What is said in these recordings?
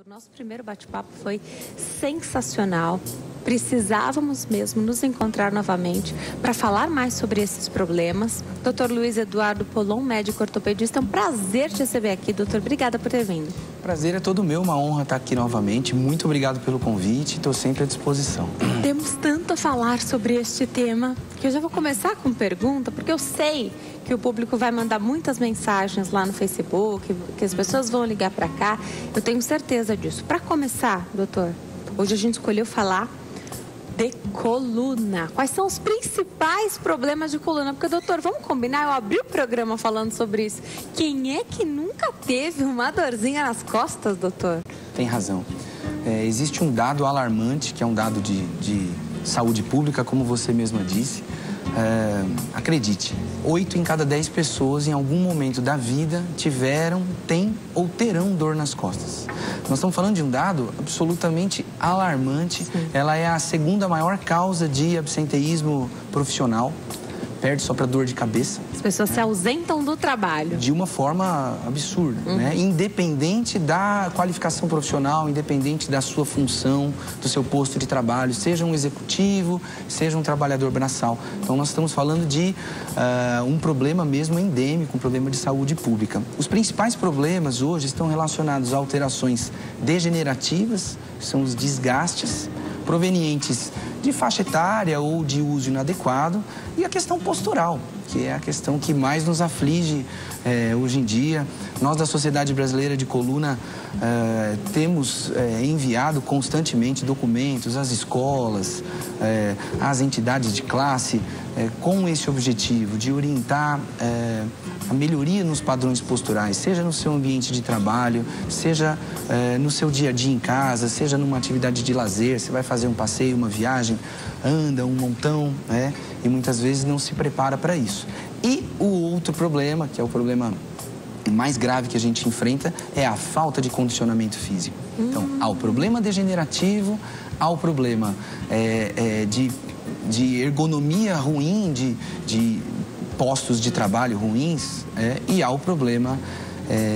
doutor. Nosso primeiro bate-papo foi sensacional. Precisávamos mesmo nos encontrar novamente para falar mais sobre esses problemas. Dr. Luiz Eduardo Polon, médico ortopedista, é um prazer te receber aqui, doutor. Obrigada por ter vindo. Prazer é todo meu, uma honra estar aqui novamente. Muito obrigado pelo convite, estou sempre à disposição. Temos tanto a falar sobre este tema que eu já vou começar com pergunta, porque eu sei que o público vai mandar muitas mensagens lá no Facebook, que as pessoas vão ligar para cá. Eu tenho certeza disso. Para começar, doutor, hoje a gente escolheu falar de coluna. Quais são os principais problemas de coluna? Porque, doutor, vamos combinar? Eu abri o programa falando sobre isso. Quem é que nunca teve uma dorzinha nas costas, doutor? Tem razão. Existe um dado alarmante, que é um dado de saúde pública, como você mesma disse. Acredite, 8 em cada 10 pessoas em algum momento da vida têm ou terão dor nas costas. Nós estamos falando de um dado absolutamente alarmante. Sim. Ela é a segunda maior causa de absenteísmo profissional. Perde só para dor de cabeça. As pessoas se ausentam do trabalho. De uma forma absurda, né? Independente da qualificação profissional, independente da sua função, do seu posto de trabalho, seja um executivo, seja um trabalhador braçal. Então, nós estamos falando de um problema mesmo endêmico, um problema de saúde pública. Os principais problemas hoje estão relacionados a alterações degenerativas, que são os desgastes provenientes de faixa etária ou de uso inadequado, e a questão postural, que é a questão que mais nos aflige hoje em dia. Nós, da Sociedade Brasileira de Coluna, temos enviado constantemente documentos às escolas, às entidades de classe, com esse objetivo de orientar a melhoria nos padrões posturais, seja no seu ambiente de trabalho, seja no seu dia a dia em casa, seja numa atividade de lazer. Você vai fazer um passeio, uma viagem, anda um montão, né? E muitas vezes não se prepara para isso. E o outro problema, que é o problema mais grave que a gente enfrenta, é a falta de condicionamento físico. Então, há o problema degenerativo, há o problema de ergonomia ruim, de postos de trabalho ruins, e há o problema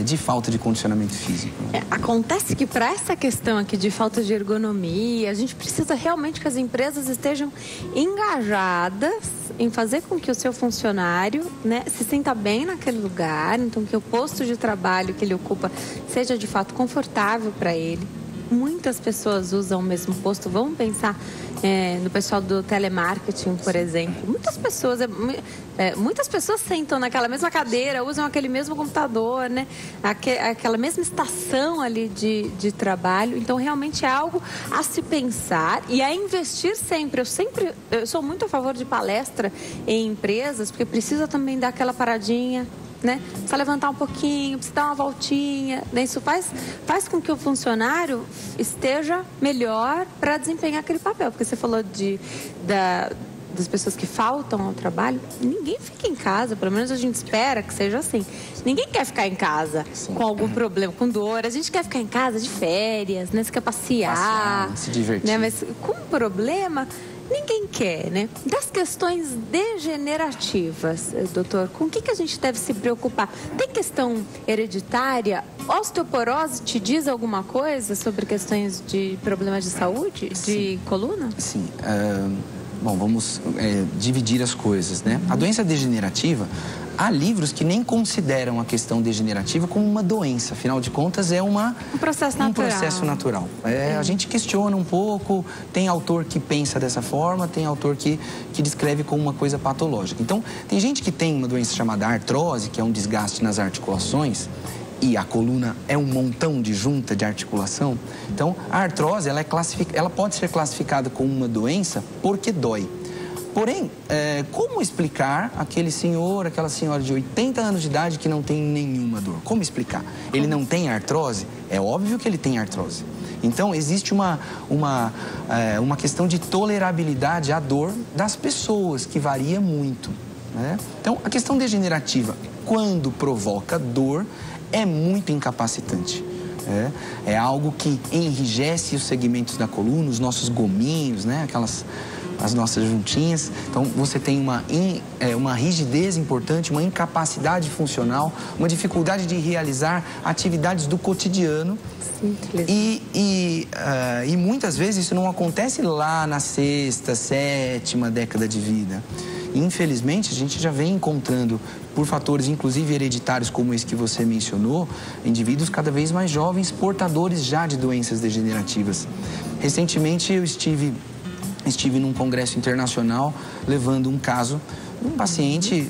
de falta de condicionamento físico. Acontece que para essa questão aqui de falta de ergonomia, a gente precisa realmente que as empresas estejam engajadas em fazer com que o seu funcionário, né, se sinta bem naquele lugar, então que o posto de trabalho que ele ocupa seja de fato confortável para ele. Muitas pessoas usam o mesmo posto. Vamos pensar no pessoal do telemarketing, por exemplo. Muitas pessoas sentam naquela mesma cadeira, usam aquele mesmo computador, né? Aquela mesma estação ali de trabalho. Então, realmente é algo a se pensar e a investir sempre. Eu sou muito a favor de palestra em empresas, porque precisa também dar aquela paradinha, né? Precisa levantar um pouquinho, precisa dar uma voltinha, né? Isso faz com que o funcionário esteja melhor para desempenhar aquele papel. Porque você falou das pessoas que faltam ao trabalho. Ninguém fica em casa, pelo menos a gente espera que seja assim. Ninguém quer ficar em casa com algum problema, com dor. A gente quer ficar em casa de férias, né? Você quer passear, se divertir. Né? Mas com problema, ninguém quer, né? Das questões degenerativas, doutor, com o que a gente deve se preocupar? Tem questão hereditária? Osteoporose te diz alguma coisa sobre questões de problemas de saúde, de coluna? Sim. Bom, vamos dividir as coisas, né? A doença degenerativa, há livros que nem consideram a questão degenerativa como uma doença. Afinal de contas, é um processo natural. A gente questiona um pouco, tem autor que pensa dessa forma, tem autor que descreve como uma coisa patológica. Então, tem gente que tem uma doença chamada artrose, que é um desgaste nas articulações, e a coluna é um montão de junta de articulação. Então, a artrose, ela pode ser classificada como uma doença porque dói. Porém, como explicar aquele senhor, aquela senhora de 80 anos de idade que não tem nenhuma dor? Como explicar? Ele não tem artrose? É óbvio que ele tem artrose. Então, existe uma questão de tolerabilidade à dor das pessoas, que varia muito, né? Então, a questão degenerativa, quando provoca dor, é muito incapacitante. É algo que enrijece os segmentos da coluna, os nossos gominhos, né? As nossas juntinhas. Então, você tem uma rigidez importante, uma incapacidade funcional, uma dificuldade de realizar atividades do cotidiano. Simples. E muitas vezes isso não acontece lá na 6ª, 7ª década de vida. Infelizmente, a gente já vem encontrando, por fatores inclusive hereditários como esse que você mencionou, indivíduos cada vez mais jovens, portadores já de doenças degenerativas. Recentemente eu estive num congresso internacional levando um caso de um paciente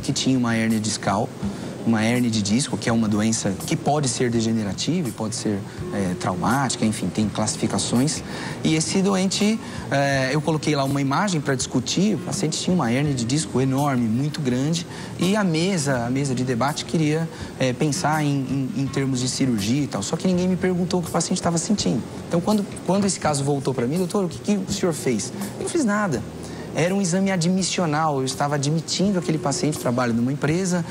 que tinha uma hérnia discal, uma hérnia de disco, que é uma doença que pode ser degenerativa e pode ser traumática, enfim, tem classificações. E esse doente, eu coloquei lá uma imagem para discutir. O paciente tinha uma hérnia de disco enorme, muito grande, e a mesa de debate queria pensar em termos de cirurgia e tal. Só que ninguém me perguntou o que o paciente estava sentindo. Então, quando esse caso voltou para mim, doutor, o que o senhor fez? Eu não fiz nada. Era um exame admissional, eu estava admitindo aquele paciente, trabalho numa empresa,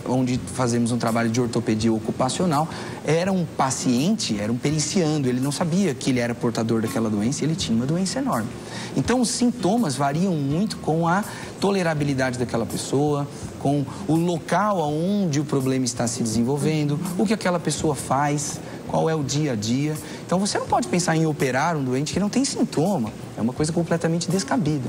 onde fazemos um trabalho de ortopedia ocupacional. Era um paciente, era um periciando, ele não sabia que ele era portador daquela doença e ele tinha uma doença enorme. Então, os sintomas variam muito com a tolerabilidade daquela pessoa, com o local onde o problema está se desenvolvendo, o que aquela pessoa faz, qual é o dia a dia. Então, você não pode pensar em operar um doente que não tem sintoma. É uma coisa completamente descabida.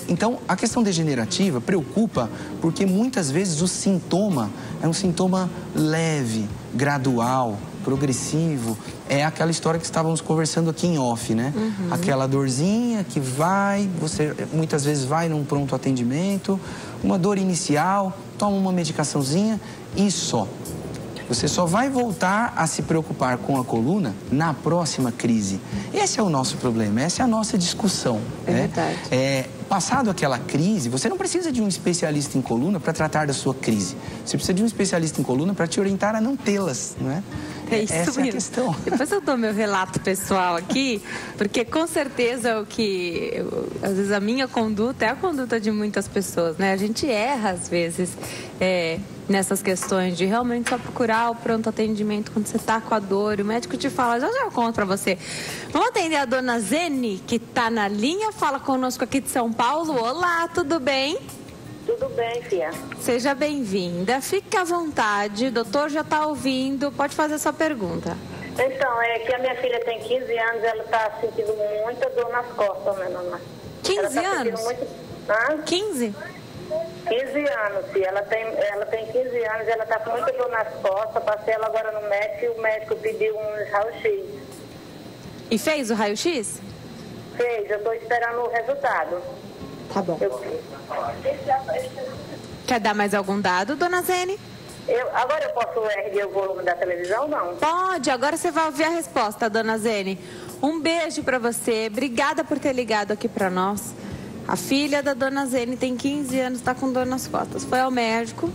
Então, a questão degenerativa preocupa porque muitas vezes o sintoma é um sintoma leve, gradual, progressivo. É aquela história que estávamos conversando aqui em off, né? Uhum. Aquela dorzinha que você muitas vezes vai num pronto atendimento, uma dor inicial, toma uma medicaçãozinha e só. Você só vai voltar a se preocupar com a coluna na próxima crise. Esse é o nosso problema, essa é a nossa discussão. É verdade. Passado aquela crise, você não precisa de um especialista em coluna para tratar da sua crise. Você precisa de um especialista em coluna para te orientar a não tê-las, não é? Isso essa mesmo. É a questão. Depois eu dou meu relato pessoal aqui, porque com certeza às vezes a minha conduta é a conduta de muitas pessoas, né? A gente erra às vezes nessas questões de realmente só procurar o pronto atendimento quando você está com a dor e o médico te fala, já eu conto para você. Vamos atender a dona Zene, que está na linha, fala conosco aqui de São Paulo. Olá, tudo bem? Tudo bem, filha. Seja bem-vinda. Fique à vontade, o doutor já está ouvindo, pode fazer sua pergunta. Então, é que a minha filha tem 15 anos, ela está sentindo muita dor nas costas, né, mamãe? 15 anos? Hã? 15? 15 anos, filha. Ela tem 15 anos, ela está com muita dor nas costas, passei ela agora no médico e o médico pediu um raio-x. E fez o raio-x? Fez, eu estou esperando o resultado. Tá bom. Quer dar mais algum dado, dona Zene? Agora eu posso erguer o volume da televisão, não? Pode, agora você vai ouvir a resposta, dona Zene. Um beijo pra você, obrigada por ter ligado aqui pra nós. A filha da dona Zene tem 15 anos, tá com dor nas costas. Foi ao médico,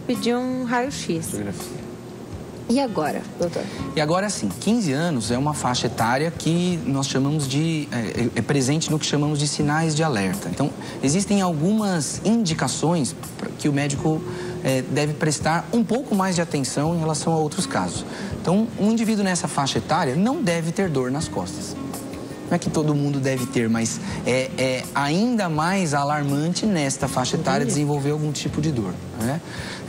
pediu um raio-x. E agora, doutor? E agora sim, 15 anos é uma faixa etária que nós chamamos de... é presente no que chamamos de sinais de alerta. Então, existem algumas indicações que o médico deve prestar um pouco mais de atenção em relação a outros casos. Então, um indivíduo nessa faixa etária não deve ter dor nas costas. Não é que todo mundo deve ter, mas é ainda mais alarmante nesta faixa etária desenvolver algum tipo de dor, né?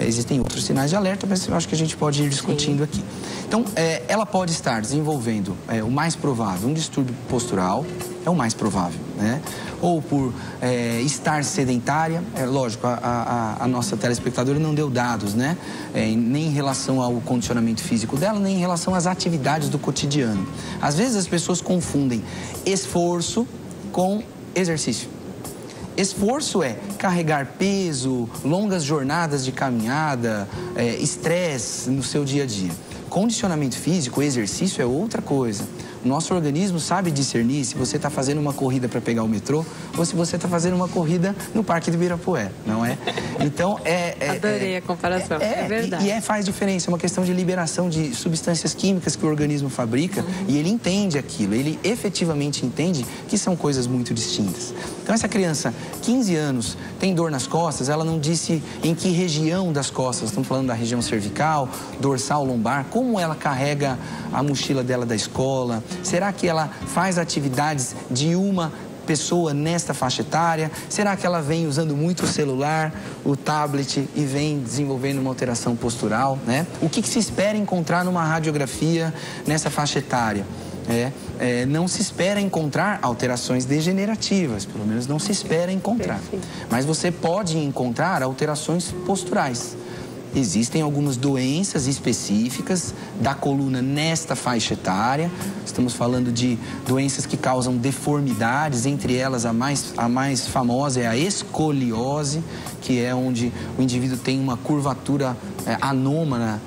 Existem outros sinais de alerta, mas eu acho que a gente pode ir discutindo aqui. Então, ela pode estar desenvolvendo, o mais provável, um distúrbio postural, é o mais provável, né? Ou por estar sedentária, lógico, a nossa telespectadora não deu dados, né? Nem em relação ao condicionamento físico dela, nem em relação às atividades do cotidiano. Às vezes as pessoas confundem esforço com exercício. Esforço é carregar peso, longas jornadas de caminhada, estresse no seu dia a dia. Condicionamento físico, exercício é outra coisa. Nosso organismo sabe discernir se você está fazendo uma corrida para pegar o metrô ou se você está fazendo uma corrida no Parque do Ibirapuera, não é? Então, Adorei a comparação, é verdade. E faz diferença, é uma questão de liberação de substâncias químicas que o organismo fabrica e ele entende aquilo, ele efetivamente entende que são coisas muito distintas. Então, essa criança, 15 anos, tem dor nas costas, ela não disse em que região das costas, estamos falando da região cervical, dorsal, lombar, como ela carrega a mochila dela da escola, será que ela faz atividades de uma pessoa nesta faixa etária? Será que ela vem usando muito o celular, o tablet e vem desenvolvendo uma alteração postural, né? O que se espera encontrar numa radiografia nessa faixa etária? Não se espera encontrar alterações degenerativas, pelo menos não se espera encontrar. Perfeito. Mas você pode encontrar alterações posturais. Existem algumas doenças específicas da coluna nesta faixa etária. Estamos falando de doenças que causam deformidades, entre elas a mais famosa é a escoliose, que é onde o indivíduo tem uma curvatura anômala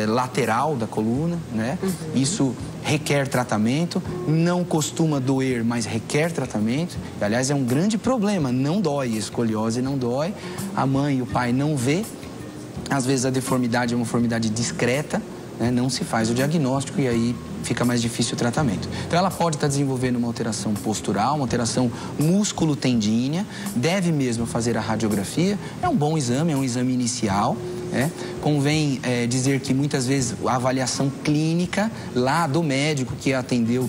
lateral da coluna, né? Isso requer tratamento, não costuma doer, mas requer tratamento. E, aliás, é um grande problema, não dói, escoliose não dói, a mãe e o pai não vê. Às vezes a deformidade é uma deformidade discreta, né? Não se faz o diagnóstico e aí fica mais difícil o tratamento. Então ela pode estar desenvolvendo uma alteração postural, uma alteração músculo-tendínea, deve mesmo fazer a radiografia, é um bom exame, é um exame inicial. Convém dizer que muitas vezes a avaliação clínica lá do médico que a atendeu,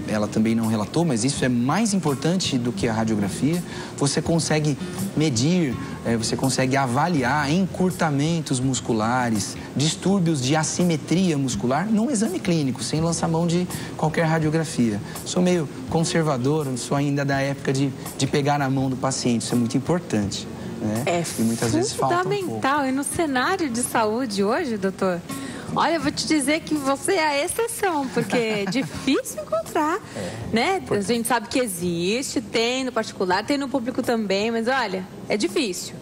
ela também não relatou, mas isso é mais importante do que a radiografia. Você consegue medir, você consegue avaliar encurtamentos musculares, distúrbios de assimetria muscular num exame clínico, sem lançar mão de qualquer radiografia. Sou meio conservador, sou ainda da época de pegar na mão do paciente, isso é muito importante. E muitas vezes falta fundamental. E no cenário de saúde hoje, doutor, olha, eu vou te dizer que você é a exceção, porque é difícil encontrar, né? A gente sabe que existe, tem no particular, tem no público também, mas olha, é difícil.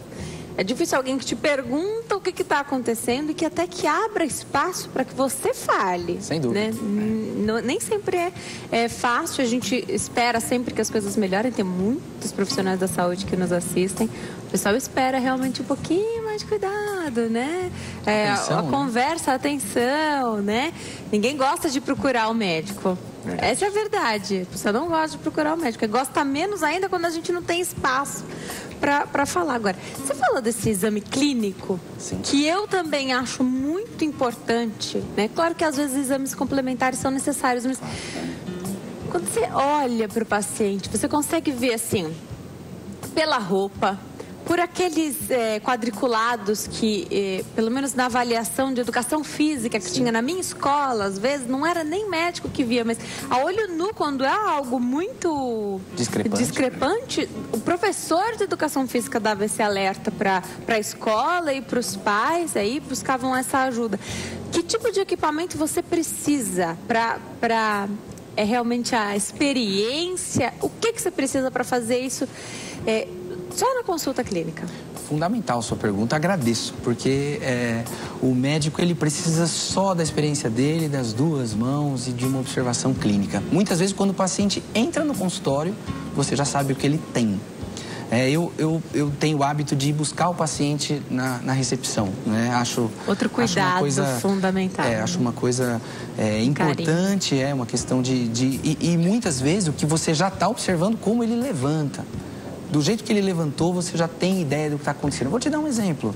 É difícil alguém que te pergunta o que está acontecendo e que até que abra espaço para que você fale. Sem dúvida. Né? Nem sempre é fácil, a gente espera sempre que as coisas melhorem, tem muitos profissionais da saúde que nos assistem. O pessoal espera realmente um pouquinho mais de cuidado, né? A conversa, a atenção, né? Ninguém gosta de procurar o médico. Essa é a verdade. A pessoa não gosta de procurar o médico. Gosta menos ainda quando a gente não tem espaço para falar. Agora, você falou desse exame clínico, sim, que eu também acho muito importante, né? Claro que às vezes exames complementares são necessários, mas quando você olha para o paciente, você consegue ver assim, pela roupa, por aqueles quadriculados que, pelo menos na avaliação de educação física que tinha na minha escola, às vezes não era nem médico que via, mas a olho nu, quando é algo muito discrepante, o professor de educação física dava esse alerta para a escola e para os pais, aí buscavam essa ajuda. Que tipo de equipamento você precisa para realmente a experiência? O que você precisa para fazer isso? Só na consulta clínica. Fundamental a sua pergunta, agradeço, porque o médico ele precisa só da experiência dele, das duas mãos e de uma observação clínica. Muitas vezes quando o paciente entra no consultório, você já sabe o que ele tem. Eu tenho o hábito de buscar o paciente na recepção, né? Acho cuidado fundamental. Acho uma coisa importante, uma questão e muitas vezes o que você já está observando, como ele levanta. Do jeito que ele levantou, você já tem ideia do que está acontecendo. Vou te dar um exemplo.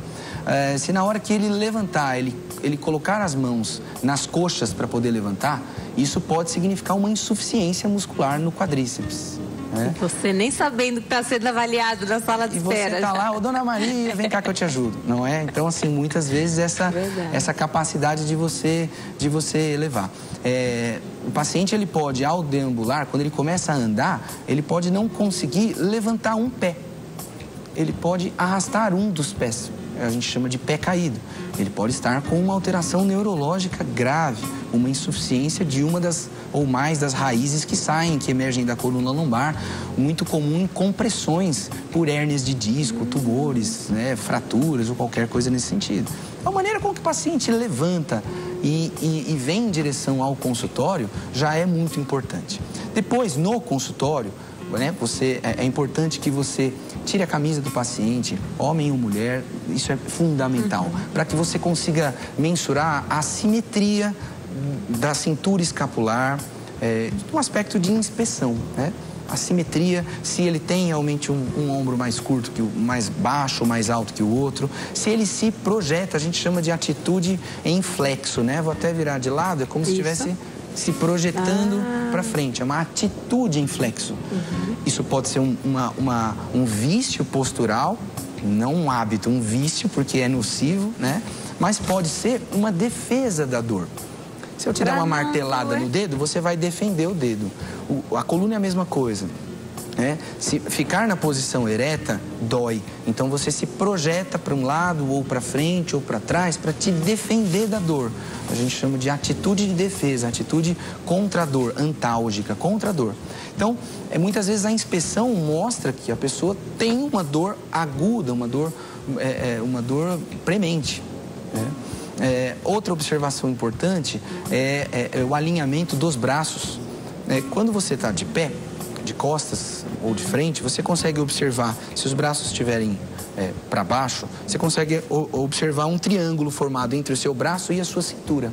Se na hora que ele levantar, ele colocar as mãos nas coxas para poder levantar, isso pode significar uma insuficiência muscular no quadríceps. Você nem sabendo que está sendo avaliado na sala de espera. E você está lá, ô dona Maria, vem cá que eu te ajudo, não é? Então, assim, muitas vezes essa capacidade de você levar. O paciente, ele pode, ao deambular, quando ele começa a andar, ele pode não conseguir levantar um pé. Ele pode arrastar um dos pés. A gente chama de pé caído. Ele pode estar com uma alteração neurológica grave, uma insuficiência de uma das ou mais das raízes que emergem da coluna lombar, muito comum em compressões por hérnias de disco, tumores, fraturas ou qualquer coisa nesse sentido. A maneira com que o paciente levanta e vem em direção ao consultório, já é muito importante. Depois, no consultório, né, é importante que você tire a camisa do paciente, homem ou mulher, isso é fundamental, para que você consiga mensurar a simetria da cintura escapular, um aspecto de inspeção, né? A simetria, se ele tem realmente um ombro mais curto, mais baixo ou mais alto que o outro, se ele se projeta, a gente chama de atitude em flexo, né? Vou até virar de lado, é como se estivesse se projetando para frente, é uma atitude em flexo. Isso pode ser um vício postural, não um hábito, um vício, porque é nocivo, né? Mas pode ser uma defesa da dor. Se eu te der uma martelada no dedo, você vai defender o dedo. A coluna é a mesma coisa, né? Se ficar na posição ereta, dói. Então você se projeta para um lado, ou para frente, ou para trás, para te defender da dor. A gente chama de atitude de defesa, atitude contra a dor, antálgica, contra a dor. Então, muitas vezes a inspeção mostra que a pessoa tem uma dor aguda, uma dor premente, né? Outra observação importante é o alinhamento dos braços. Quando você está de pé, de costas ou de frente, você consegue observar, se os braços estiverem para baixo, você consegue observar um triângulo formado entre o seu braço e a sua cintura.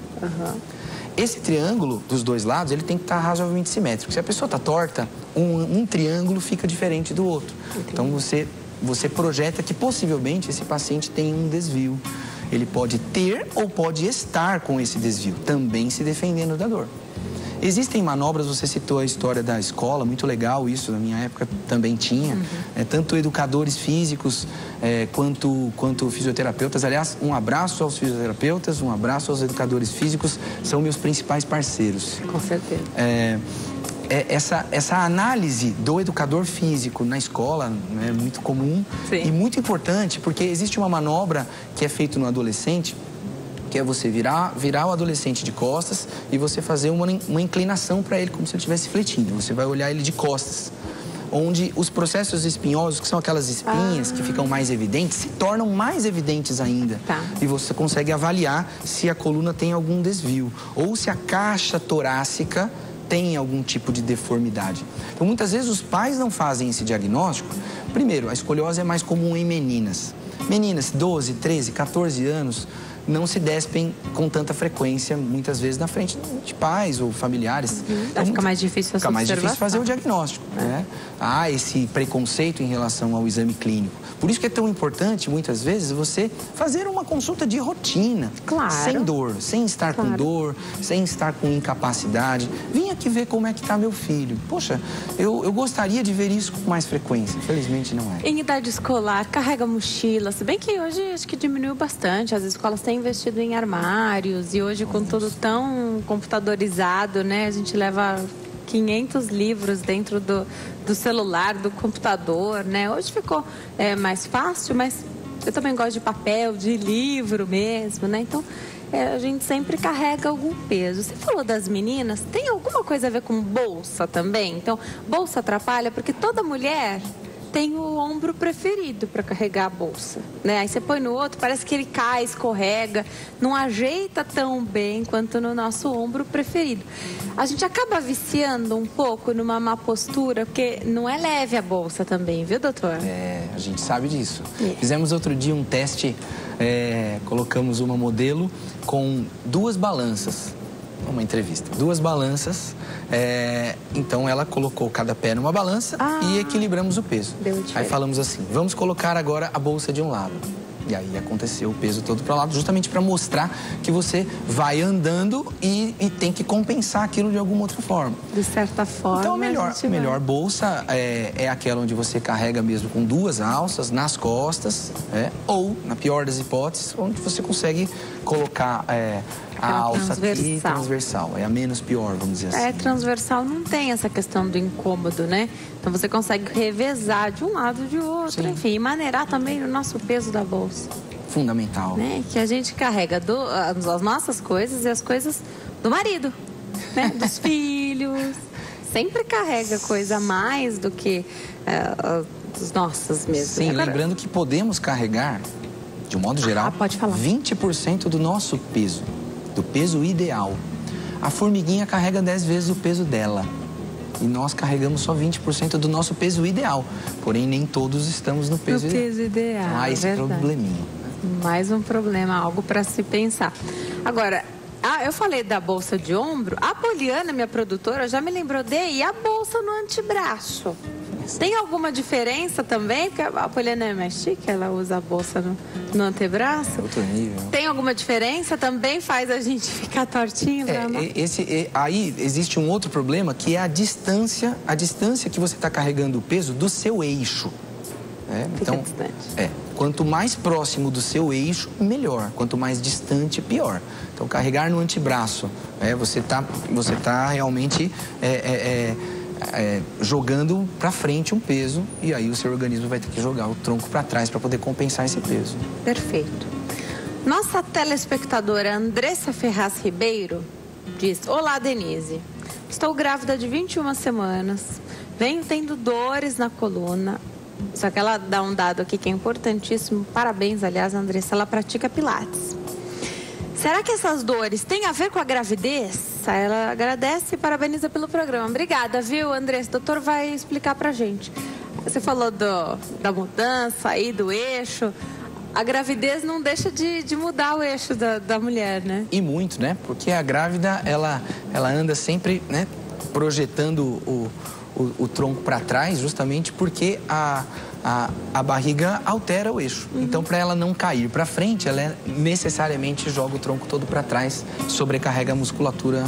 Esse triângulo dos dois lados, ele tem que estar razoavelmente simétrico. Se a pessoa está torta, um triângulo fica diferente do outro. Então você projeta que possivelmente esse paciente tem um desvio. Ele pode ter ou pode estar com esse desvio, também se defendendo da dor. Existem manobras, você citou a história da escola, muito legal isso, na minha época também tinha. Tanto educadores físicos quanto fisioterapeutas. Aliás, um abraço aos fisioterapeutas, um abraço aos educadores físicos, são meus principais parceiros. Com certeza. Essa análise do educador físico na escola é muito comum. Sim. E muito importante, porque existe uma manobra que é feita no adolescente, que é você virar o adolescente de costas e você fazer uma inclinação para ele, como se ele estivesse fletindo. Você vai olhar ele de costas, onde os processos espinhosos, que são aquelas espinhas que ficam mais evidentes, se tornam mais evidentes ainda. E você consegue avaliar se a coluna tem algum desvio ou se a caixa torácica tem algum tipo de deformidade. Então, muitas vezes os pais não fazem esse diagnóstico. Primeiro, a escoliose é mais comum em meninas. Meninas, 12, 13, 14 anos, não se despem com tanta frequência, muitas vezes na frente de pais ou familiares. Então, fica mais difícil essa Fica mais difícil fazer o diagnóstico, né? Há esse preconceito em relação ao exame clínico. Por isso que é tão importante, muitas vezes, você fazer uma consulta de rotina. Claro. Sem dor, sem estar com dor, sem estar com incapacidade. Vim aqui ver como é que está meu filho. Poxa, eu gostaria de ver isso com mais frequência. Infelizmente, não é. Em idade escolar, carrega mochila. Se bem que hoje acho que diminuiu bastante. As escolas têm investido em armários e hoje com tudo tão computadorizado, né? A gente leva 500 livros dentro do celular, do computador, né? Hoje ficou mais fácil, mas eu também gosto de papel, de livro mesmo, né? Então, a gente sempre carrega algum peso. Você falou das meninas, tem alguma coisa a ver com bolsa também? Então, bolsa atrapalha porque toda mulher tem o ombro preferido para carregar a bolsa, né? Aí você põe no outro, parece que ele cai, escorrega, não ajeita tão bem quanto no nosso ombro preferido. A gente acaba viciando um pouco numa má postura, porque não é leve a bolsa também, viu, doutor? A gente sabe disso. Fizemos outro dia um teste, colocamos uma modelo com 2 balanças. Uma entrevista. 2 balanças, então ela colocou cada pé numa balança e equilibramos o peso. Aí falamos assim, vamos colocar agora a bolsa de um lado. E aí aconteceu o peso todo para o lado, justamente para mostrar que você vai andando e tem que compensar aquilo de alguma outra forma. De certa forma. Então a melhor bolsa é aquela onde você carrega mesmo com 2 alças nas costas, ou, na pior das hipóteses, onde você consegue colocar a alça aqui transversal. É a menos pior, vamos dizer assim. Transversal não tem essa questão do incômodo, né? Então você consegue revezar de um lado de outro, enfim, e maneirar também o nosso peso da bolsa. Fundamental. Né? Que a gente carrega as nossas coisas e as coisas do marido, né? Dos filhos. Sempre carrega coisa a mais do que as nossas mesmo. Sim, lembrando que podemos carregar, de um modo geral, pode falar. 20% do nosso peso. do peso ideal. A formiguinha carrega 10 vezes o peso dela. E nós carregamos só 20% do nosso peso ideal. Porém, nem todos estamos no peso ideal. Peso ideal. Então, há esse probleminha. Mais um problema, algo para se pensar. Agora, eu falei da bolsa de ombro. A Poliana, minha produtora, já me lembrou e a bolsa no antebraço. Tem alguma diferença também? Porque a Poliana é mais chique, ela usa a bolsa no antebraço. É outro nível. Tem alguma diferença? Também faz a gente ficar tortinho? Aí existe um outro problema, que é a distância que você está carregando o peso do seu eixo. Então, quanto mais próximo do seu eixo, melhor. Quanto mais distante, pior. Então, carregar no antebraço, você tá realmente jogando para frente um peso, e aí o seu organismo vai ter que jogar o tronco para trás para poder compensar esse peso. Perfeito. Nossa telespectadora Andressa Ferraz Ribeiro diz: olá, Denise. Estou grávida de 21 semanas. Venho tendo dores na coluna. Só que ela dá um dado aqui que é importantíssimo. Parabéns, aliás, Andressa. Ela pratica pilates. Será que essas dores têm a ver com a gravidez? Ela agradece e parabeniza pelo programa. Obrigada, viu, Andressa? O doutor vai explicar pra gente. Você falou da mudança aí, do eixo. A gravidez não deixa de mudar o eixo da mulher, né? E muito, né? Porque a grávida, ela anda sempre, né, projetando o tronco para trás, justamente porque a barriga altera o eixo. Então, para ela não cair para frente, ela necessariamente joga o tronco todo para trás, sobrecarrega a musculatura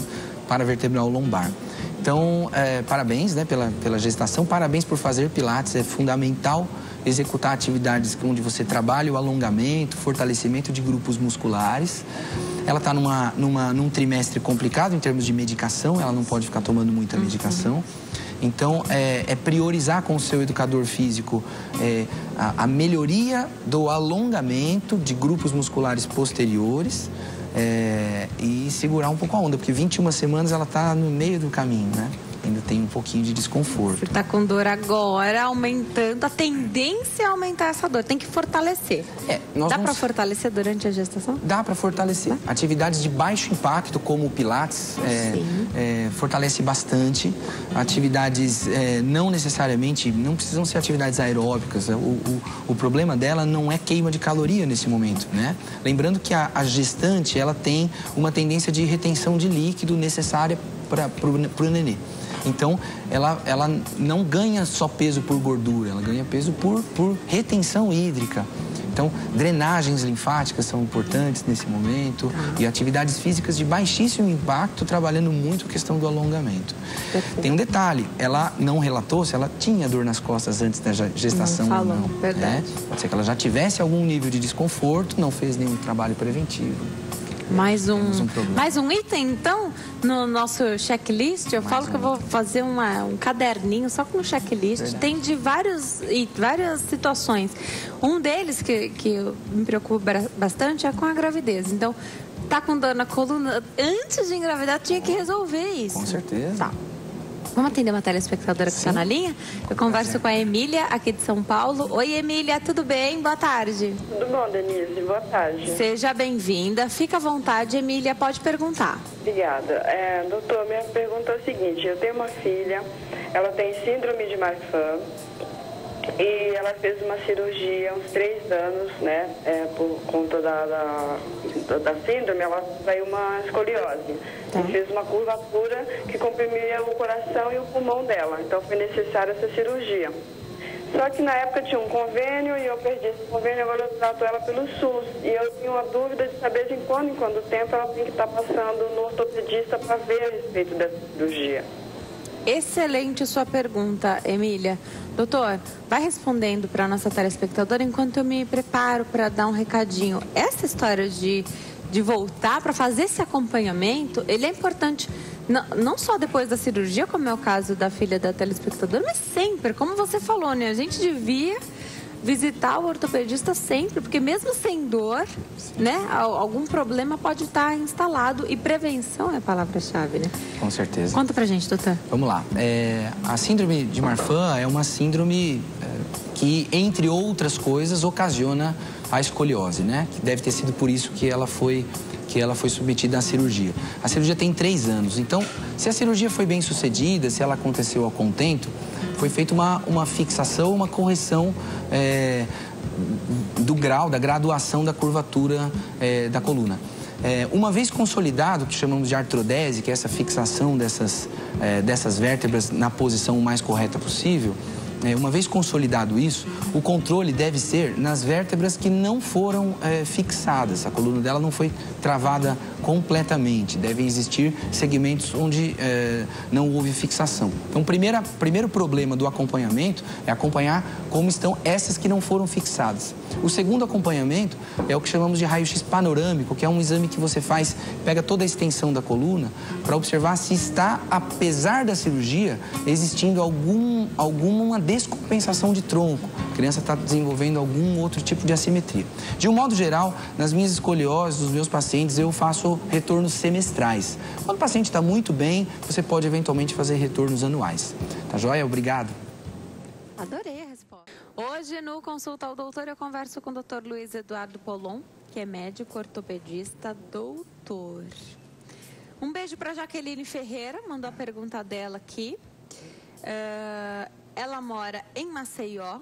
paravertebral lombar. Então, parabéns, né, pela gestação, parabéns por fazer pilates, é fundamental executar atividades onde você trabalha o alongamento, fortalecimento de grupos musculares. Ela está num trimestre complicado em termos de medicação, ela não pode ficar tomando muita medicação. Então, priorizar com o seu educador físico a melhoria do alongamento de grupos musculares posteriores e segurar um pouco a onda, porque 21 semanas ela está no meio do caminho, né? Ainda tem um pouquinho de desconforto. Você está com dor agora, aumentando, a tendência é aumentar essa dor, tem que fortalecer. Dá para fortalecer durante a gestação? Dá para fortalecer. Atividades de baixo impacto, como o pilates, fortalece bastante. Atividades não necessariamente, não precisam ser atividades aeróbicas. O problema dela não é queima de caloria nesse momento, né? Lembrando que a gestante, ela tem uma tendência de retenção de líquido necessária para o nenê. Então, ela não ganha só peso por gordura, ela ganha peso por retenção hídrica. Então, drenagens linfáticas são importantes nesse momento e atividades físicas de baixíssimo impacto, trabalhando muito a questão do alongamento. Perfeito. Tem um detalhe, ela não relatou se ela tinha dor nas costas antes da gestação ou não. Verdade. Pode ser que ela já tivesse algum nível de desconforto, não fez nenhum trabalho preventivo. Mais um item, então, no nosso checklist. Eu falo que eu vou fazer um caderninho só com checklist. Verdade. Tem de várias situações. Um deles que me preocupa bastante é com a gravidez. Então, tá com dor na coluna, antes de engravidar, tinha que resolver isso. Com certeza. Tá. Vamos atender uma telespectadora que está na linha? Eu converso com a Emília, aqui de São Paulo. Oi, Emília, tudo bem? Boa tarde. Tudo bom, Denise? Boa tarde. Seja bem-vinda. Fica à vontade, Emília, pode perguntar. Obrigada. Doutor, minha pergunta é o seguinte. Eu tenho uma filha, ela tem síndrome de Marfan e ela fez uma cirurgia há uns 3 anos, né? Por conta da síndrome, ela saiu uma escoliose. E fez uma curvatura que comprimia o coração e o pulmão dela. Então foi necessária essa cirurgia. Só que na época tinha um convênio e eu perdi esse convênio, agora eu trato ela pelo SUS. E eu tenho uma dúvida de saber de quando em quando tempo ela tem que estar passando no ortopedista para ver a respeito dessa cirurgia. Excelente sua pergunta, Emília. Doutor, vai respondendo para a nossa telespectadora enquanto eu me preparo para dar um recadinho. Essa história de voltar para fazer esse acompanhamento, ele é importante não só depois da cirurgia, como é o caso da filha da telespectadora, mas sempre, como você falou, né? A gente devia visitar o ortopedista sempre, porque mesmo sem dor, né, algum problema pode estar instalado, e prevenção é a palavra-chave, né? Com certeza. Conta pra gente, doutor. Vamos lá. A síndrome de Marfan é uma síndrome que, entre outras coisas, ocasiona a escoliose, né? Que deve ter sido por isso que ela foi que ela foi submetida à cirurgia. A cirurgia tem 3 anos, então, se a cirurgia foi bem sucedida, se ela aconteceu a contento, foi feita uma fixação, uma correção do grau, da graduação da curvatura da coluna. Uma vez consolidado, que chamamos de artrodese, que é essa fixação dessas vértebras na posição mais correta possível, uma vez consolidado isso, o controle deve ser nas vértebras que não foram fixadas. A coluna dela não foi travada completamente. Devem existir segmentos onde não houve fixação. Então, o primeiro problema do acompanhamento é acompanhar como estão essas que não foram fixadas. O segundo acompanhamento é o que chamamos de raio-x panorâmico, que é um exame que você faz, pega toda a extensão da coluna para observar se está, apesar da cirurgia, existindo alguma descompensação de tronco. A criança está desenvolvendo algum outro tipo de assimetria. De um modo geral, nas minhas escolioses, dos meus pacientes, eu faço retornos semestrais. Quando o paciente está muito bem, você pode eventualmente fazer retornos anuais. Tá joia? Obrigado. Adorei a resposta. Hoje, no Consulta ao Doutor, eu converso com o Dr. Luiz Eduardo Polon, que é médico ortopedista, doutor. Um beijo para Jaqueline Ferreira, mandou a pergunta dela aqui. Ela mora em Maceió,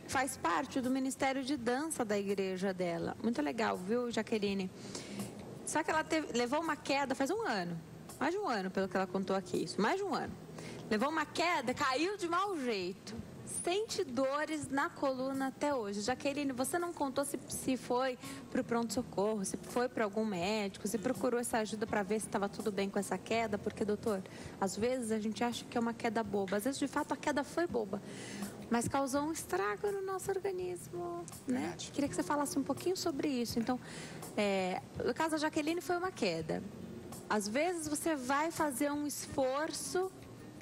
faz parte do Ministério de Dança da igreja dela. Muito legal, viu, Jaqueline? Só que ela levou uma queda faz 1 ano. Mais de 1 ano, pelo que ela contou aqui. Isso, mais de 1 ano. Levou uma queda, caiu de mau jeito. Sente dores na coluna até hoje. Jaqueline, você não contou se foi para o pronto-socorro, se foi para algum médico, se procurou essa ajuda para ver se estava tudo bem com essa queda? Porque, doutor, às vezes a gente acha que é uma queda boba. Às vezes, de fato, a queda foi boba, mas causou um estrago no nosso organismo, né? Queria que você falasse um pouquinho sobre isso. Então, no caso da Jaqueline, foi uma queda. Às vezes, você vai fazer um esforço,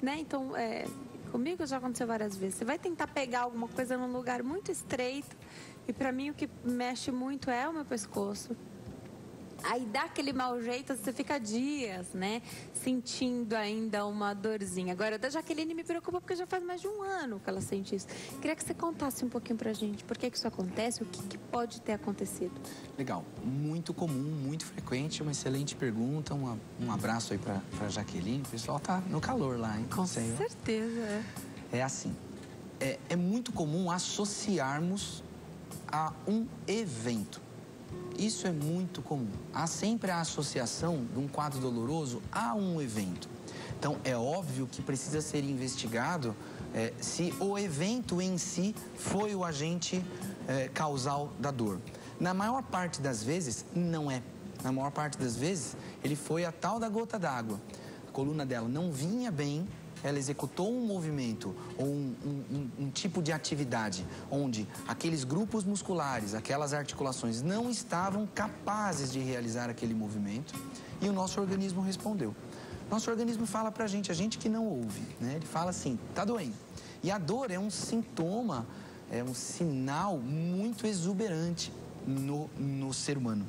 né? Então, comigo já aconteceu várias vezes. Você vai tentar pegar alguma coisa num lugar muito estreito, e para mim o que mexe muito é o meu pescoço. Aí dá aquele mau jeito, você fica dias, né, sentindo ainda uma dorzinha. Agora, da Jaqueline me preocupa porque já faz mais de 1 ano que ela sente isso. Queria que você contasse um pouquinho pra gente por que isso acontece, o que pode ter acontecido. Legal, muito comum, muito frequente, uma excelente pergunta. Um abraço aí pra Jaqueline. O pessoal tá no calor lá, hein? Com certeza. É assim, é muito comum associarmos a um evento. Isso é muito comum. Há sempre a associação de um quadro doloroso a um evento. Então, é óbvio que precisa ser investigado se o evento em si foi o agente causal da dor. Na maior parte das vezes, não é. Na maior parte das vezes, ele foi a tal da gota d'água. A coluna dela não vinha bem, ela executou um movimento ou um tipo de atividade onde aqueles grupos musculares, aquelas articulações não estavam capazes de realizar aquele movimento e o nosso organismo respondeu. Nosso organismo fala pra gente, a gente que não ouve, né? Ele fala assim, tá doendo. E a dor é um sintoma, é um sinal muito exuberante no ser humano.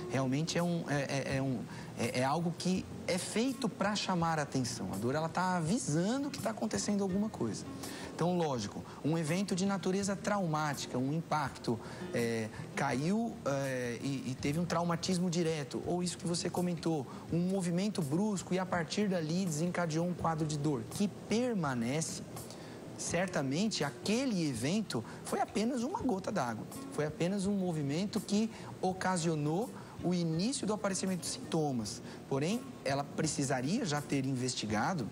Realmente é algo que é feito para chamar a atenção. A dor, ela está avisando que está acontecendo alguma coisa. Então, lógico, um evento de natureza traumática, um impacto, caiu e teve um traumatismo direto, ou isso que você comentou, um movimento brusco e a partir dali desencadeou um quadro de dor que permanece. Certamente, aquele evento foi apenas uma gota d'água. Foi apenas um movimento que ocasionou o início do aparecimento de sintomas. Porém, ela precisaria já ter investigado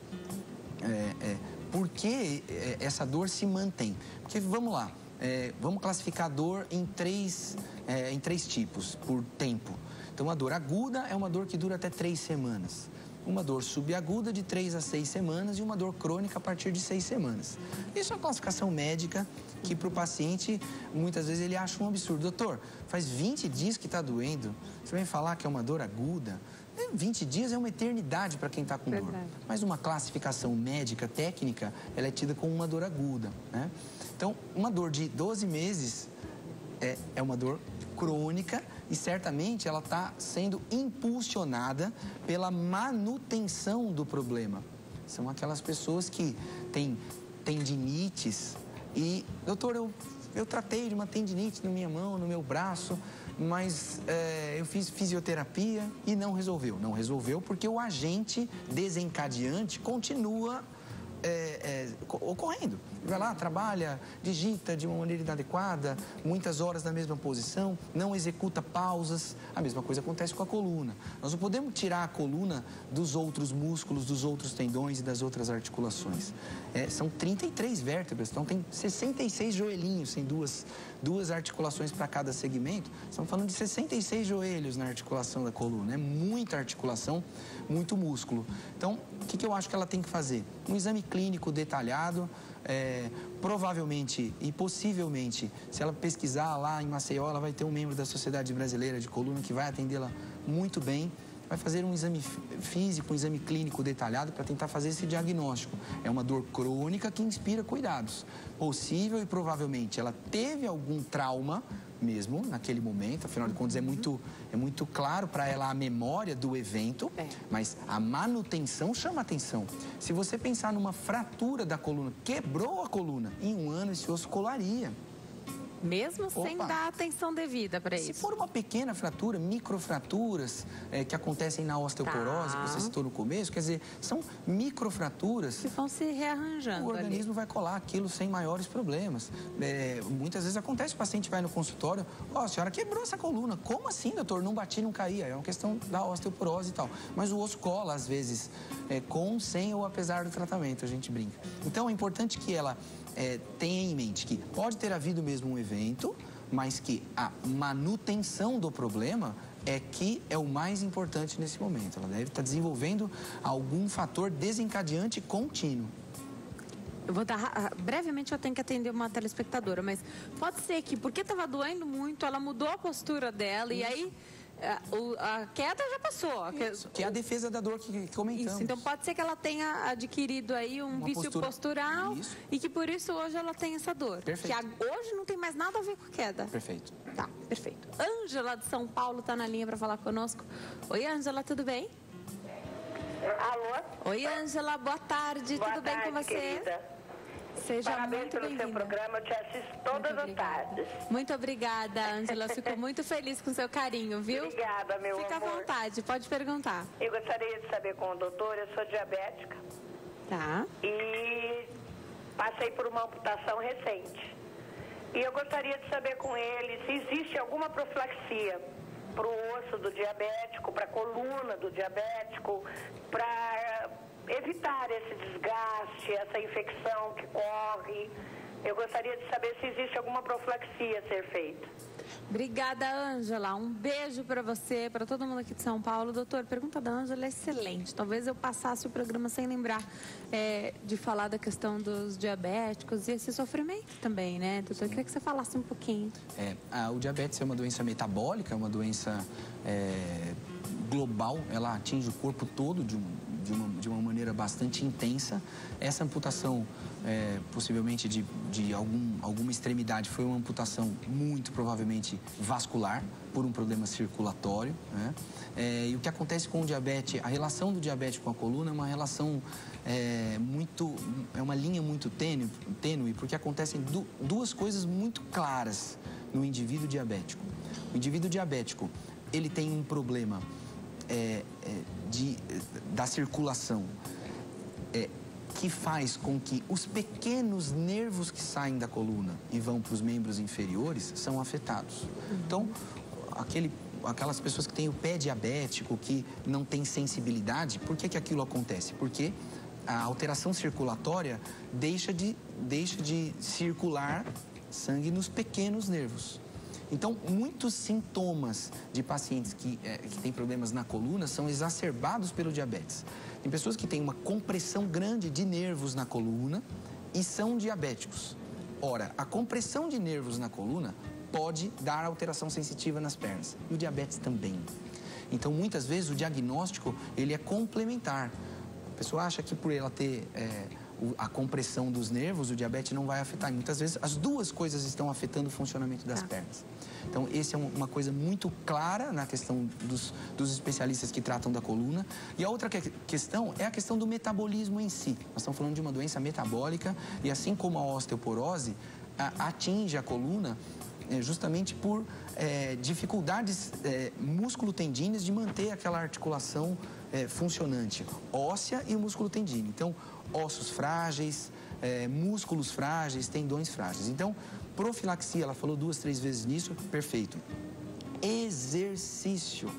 por que essa dor se mantém. Porque, vamos lá, vamos classificar a dor em três tipos, por tempo. Então, a dor aguda é uma dor que dura até 3 semanas. Uma dor subaguda de 3 a 6 semanas e uma dor crônica a partir de 6 semanas. Isso é uma classificação médica que para o paciente, muitas vezes ele acha um absurdo. Doutor, faz 20 dias que está doendo, você vem falar que é uma dor aguda? 20 dias é uma eternidade para quem está com dor. Mas uma classificação médica, técnica, ela é tida como uma dor aguda, né? Então, uma dor de 12 meses é uma dor crônica e certamente ela está sendo impulsionada pela manutenção do problema. São aquelas pessoas que têm tendinites e, doutor, eu tratei de uma tendinite na minha mão, no meu braço, mas eu fiz fisioterapia e não resolveu. Não resolveu porque o agente desencadeante continua ocorrendo. Vai lá, trabalha, digita de uma maneira inadequada, muitas horas na mesma posição, não executa pausas. A mesma coisa acontece com a coluna. Nós não podemos tirar a coluna dos outros músculos, dos outros tendões e das outras articulações. São 33 vértebras, então tem 66 joelhinhos, tem duas articulações para cada segmento. Estamos falando de 66 joelhos na articulação da coluna. É muita articulação, muito músculo. Então, o que eu acho que ela tem que fazer? Um exame clínico detalhado, provavelmente e possivelmente, se ela pesquisar lá em Maceió, ela vai ter um membro da Sociedade Brasileira de Coluna que vai atendê-la muito bem. Vai fazer um exame físico, um exame clínico detalhado para tentar fazer esse diagnóstico. É uma dor crônica que inspira cuidados. Possível e provavelmente ela teve algum trauma mesmo naquele momento, afinal de contas é muito claro para ela a memória do evento, mas a manutenção chama atenção. Se você pensar numa fratura da coluna, quebrou a coluna, em um ano esse osso colaria. Mesmo sem dar atenção devida para isso. Se for uma pequena fratura, microfraturas que acontecem na osteoporose, que você citou no começo, quer dizer, são microfraturas que vão se rearranjando. O organismo vai colar aquilo sem maiores problemas. Muitas vezes acontece, o paciente vai no consultório, a senhora quebrou essa coluna. Como assim, doutor? Não bati, não caía. É uma questão da osteoporose e tal. Mas o osso cola, às vezes, com, sem ou apesar do tratamento, a gente brinca. Então, é importante que ela tenha em mente que pode ter havido mesmo um evento, mas que a manutenção do problema que é o mais importante nesse momento. Ela deve estar desenvolvendo algum fator desencadeante contínuo. Eu vou dar... Brevemente eu tenho que atender uma telespectadora, mas pode ser que, porque estava doendo muito, ela mudou a postura dela e aí... A queda já passou. Que é a defesa da dor que comentamos. Isso, então pode ser que ela tenha adquirido aí um vício postural e que por isso hoje ela tem essa dor. Perfeito. Que hoje não tem mais nada a ver com queda. Perfeito. Tá, perfeito. Ângela de São Paulo está na linha para falar conosco. Oi, Ângela, tudo bem? Alô? Oi, Ângela, boa tarde. Tudo bem com você? Querida. Seja Parabéns muito pelo bem-vinda. seu programa, eu te assisto todas as tardes. Muito obrigada, Ângela. Fico muito feliz com o seu carinho, viu? Obrigada, meu amor. Fica à vontade, pode perguntar. Eu gostaria de saber com o doutor, eu sou diabética. Tá. E passei por uma amputação recente. E eu gostaria de saber com ele se existe alguma profilaxia para o osso do diabético, para a coluna do diabético, para evitar esse desgaste, essa infecção que corre. Eu gostaria de saber se existe alguma profilaxia a ser feita. Obrigada, Ângela. Um beijo para você, para todo mundo aqui de São Paulo. Doutor, a pergunta da Ângela é excelente. Talvez eu passasse o programa sem lembrar de falar da questão dos diabéticos e esse sofrimento também, né, doutor? Eu queria que você falasse um pouquinho. O diabetes é uma doença metabólica, é uma doença global. Ela atinge o corpo todo de uma maneira bastante intensa. Essa amputação, possivelmente de alguma extremidade, foi uma amputação muito provavelmente vascular, por um problema circulatório, né? E o que acontece com o diabetes, a relação do diabetes com a coluna é uma relação é uma linha muito tênue, porque acontecem duas coisas muito claras no indivíduo diabético. O indivíduo diabético, ele tem um problema da circulação que faz com que os pequenos nervos que saem da coluna e vão para os membros inferiores são afetados. Então, aquelas pessoas que têm o pé diabético, que não têm sensibilidade, por que aquilo acontece? Porque a alteração circulatória deixa de circular sangue nos pequenos nervos. Então, muitos sintomas de pacientes que têm problemas na coluna são exacerbados pelo diabetes. Tem pessoas que têm uma compressão grande de nervos na coluna e são diabéticos. Ora, a compressão de nervos na coluna pode dar alteração sensitiva nas pernas. E o diabetes também. Então, muitas vezes, o diagnóstico ele é complementar. A pessoa acha que por ela ter a compressão dos nervos, o diabetes não vai afetar. E muitas vezes, as duas coisas estão afetando o funcionamento das pernas. Então, essa é uma coisa muito clara na questão dos especialistas que tratam da coluna. E a outra questão é a questão do metabolismo em si. Nós estamos falando de uma doença metabólica e assim como a osteoporose atinge a coluna, justamente por dificuldades músculo-tendíneas de manter aquela articulação funcionante, óssea e músculo-tendíneo. Então, ossos frágeis, músculos frágeis, tendões frágeis. Então, profilaxia, ela falou 2, 3 vezes nisso, perfeito. Exercício,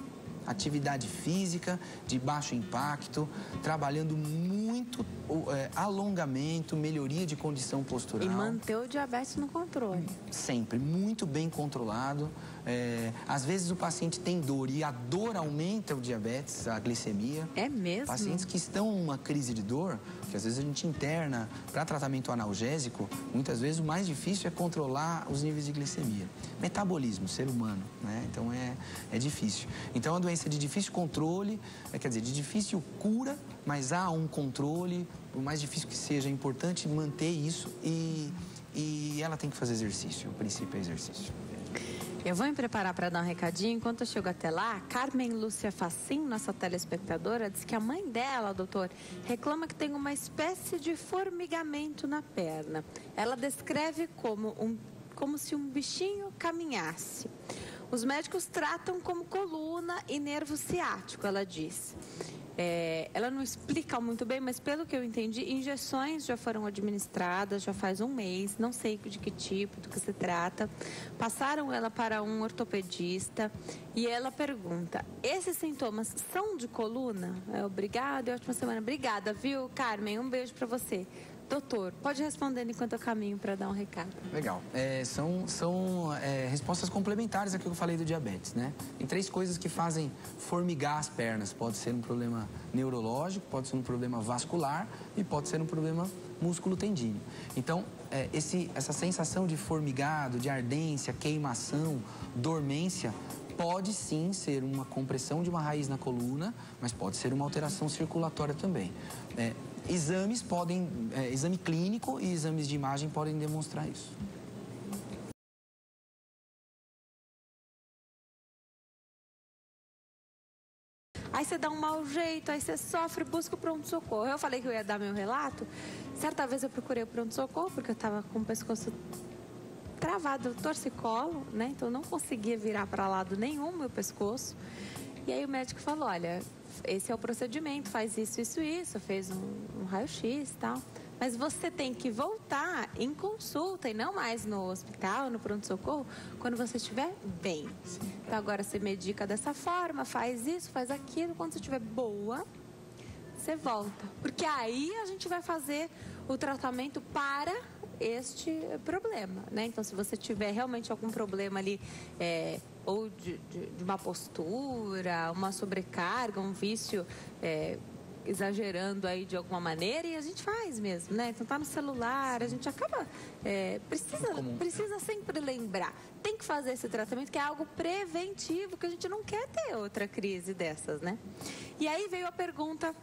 atividade física de baixo impacto, trabalhando muito alongamento, melhoria de condição postural. E manter o diabetes no controle. Sempre, muito bem controlado. Às vezes o paciente tem dor e a dor aumenta o diabetes, a glicemia. É mesmo? Pacientes que estão em uma crise de dor, que às vezes a gente interna para tratamento analgésico, muitas vezes o mais difícil é controlar os níveis de glicemia. Metabolismo, ser humano, né? Então é difícil. Então é uma doença de difícil controle, quer dizer, de difícil cura, mas há um controle, por mais difícil que seja, é importante manter isso e ela tem que fazer exercício, o princípio é exercício. Eu vou me preparar para dar um recadinho. Enquanto eu chego até lá, Carmen Lúcia Facim, nossa telespectadora, diz que a mãe dela, doutor, reclama que tem uma espécie de formigamento na perna. Ela descreve como se um bichinho caminhasse. Os médicos tratam como coluna e nervo ciático, ela diz. Ela não explica muito bem, mas pelo que eu entendi, injeções já foram administradas, já faz um mês, não sei de que tipo, do que se trata. Passaram ela para um ortopedista e ela pergunta, esses sintomas são de coluna? Obrigada, ótima semana. Obrigada, viu, Carmen? Um beijo para você. Doutor, pode responder enquanto eu caminho para dar um recado. Legal. São respostas complementares àquilo que eu falei do diabetes, né? Tem 3 coisas que fazem formigar as pernas. Pode ser um problema neurológico, pode ser um problema vascular e pode ser um problema músculo-tendíneo. Então, essa sensação de formigado, de ardência, queimação, dormência, pode sim ser uma compressão de uma raiz na coluna, mas pode ser uma alteração circulatória também. Exames exame clínico e exames de imagem podem demonstrar isso. Aí você dá um mau jeito, aí você sofre, busca o pronto-socorro. Eu falei que eu ia dar meu relato. Certa vez eu procurei o pronto-socorro porque eu estava com o pescoço travado, torcicolo, né? Então eu não conseguia virar para lado nenhum meu pescoço. E aí o médico falou, olha, esse é o procedimento, faz isso, isso, isso. Fez um raio-x e tal. Mas você tem que voltar em consulta e não mais no hospital, no pronto-socorro, quando você estiver bem. Então agora você medica dessa forma, faz isso, faz aquilo. Quando você estiver boa, você volta. Porque aí a gente vai fazer o tratamento para este problema, né? Então, se você tiver realmente algum problema ali, ou de uma postura, uma sobrecarga, um vício exagerando aí de alguma maneira, e a gente faz mesmo, né? Então tá no celular, a gente acaba... precisa sempre lembrar. Tem que fazer esse tratamento, que é algo preventivo, que a gente não quer ter outra crise dessas, né? E aí veio a pergunta...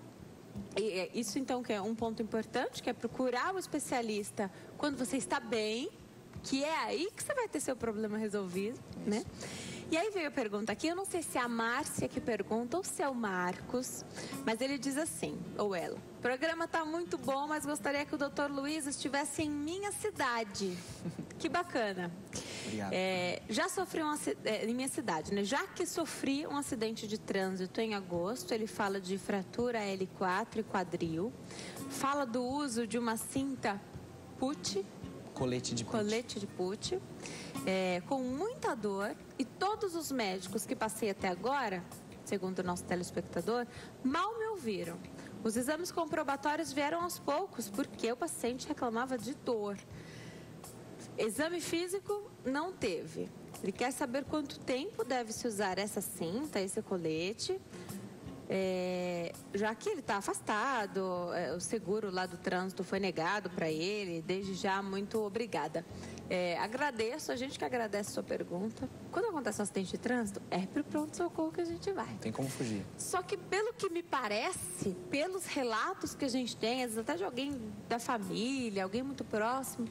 Isso então que é um ponto importante, que é procurar o especialista quando você está bem, que é aí que você vai ter seu problema resolvido, né? E aí veio a pergunta aqui, eu não sei se é a Márcia que pergunta ou se é o Marcos, mas ele diz assim, ou ela: o programa está muito bom, mas gostaria que o Dr. Luiz estivesse em minha cidade. Que bacana. Obrigado. Já sofri em minha cidade, né? Já que sofri um acidente de trânsito em agosto, ele fala de fratura L4 e quadril, fala do uso de uma cinta PUT, colete de PUT, com muita dor, e todos os médicos que passei até agora, segundo o nosso telespectador, mal me ouviram. Os exames comprobatórios vieram aos poucos, porque o paciente reclamava de dor. Exame físico não teve. Ele quer saber quanto tempo deve se usar essa cinta, esse colete, já que ele está afastado, o seguro lá do trânsito foi negado para ele. Desde já, muito obrigada. Agradeço, a gente que agradece a sua pergunta. Quando acontece um acidente de trânsito, é para o pronto-socorro que a gente vai. Não tem como fugir. Só que pelo que me parece, pelos relatos que a gente tem, às vezes até de alguém da família, alguém muito próximo,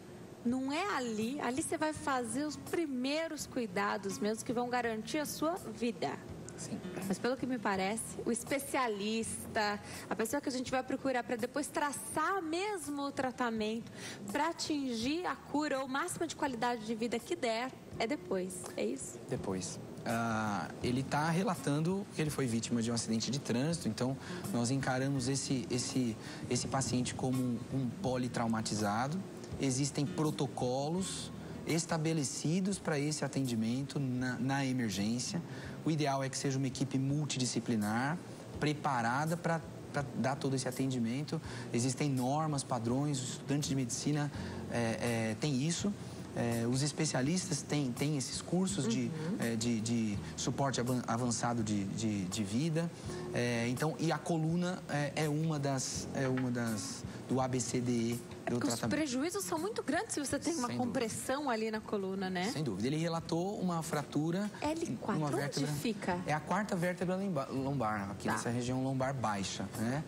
não é ali você vai fazer os primeiros cuidados mesmo que vão garantir a sua vida. Sim. Mas pelo que me parece, o especialista, a pessoa que a gente vai procurar para depois traçar mesmo o tratamento, para atingir a cura ou o máximo de qualidade de vida que der, é depois, é isso? Depois. Ele está relatando que ele foi vítima de um acidente de trânsito, então nós encaramos esse paciente como um politraumatizado. Existem protocolos estabelecidos para esse atendimento na emergência. O ideal é que seja uma equipe multidisciplinar, preparada para dar todo esse atendimento. Existem normas, padrões, o estudante de medicina tem isso. Os especialistas têm esses cursos de suporte avançado de vida. Então, e a coluna é uma das do ABCDE do tratamento. Os prejuízos são muito grandes se você tem uma compressão ali na coluna, né? Sem dúvida. Ele relatou uma fratura. L4, uma vértebra, onde fica? É a quarta vértebra lombar, aqui nessa região lombar baixa, né?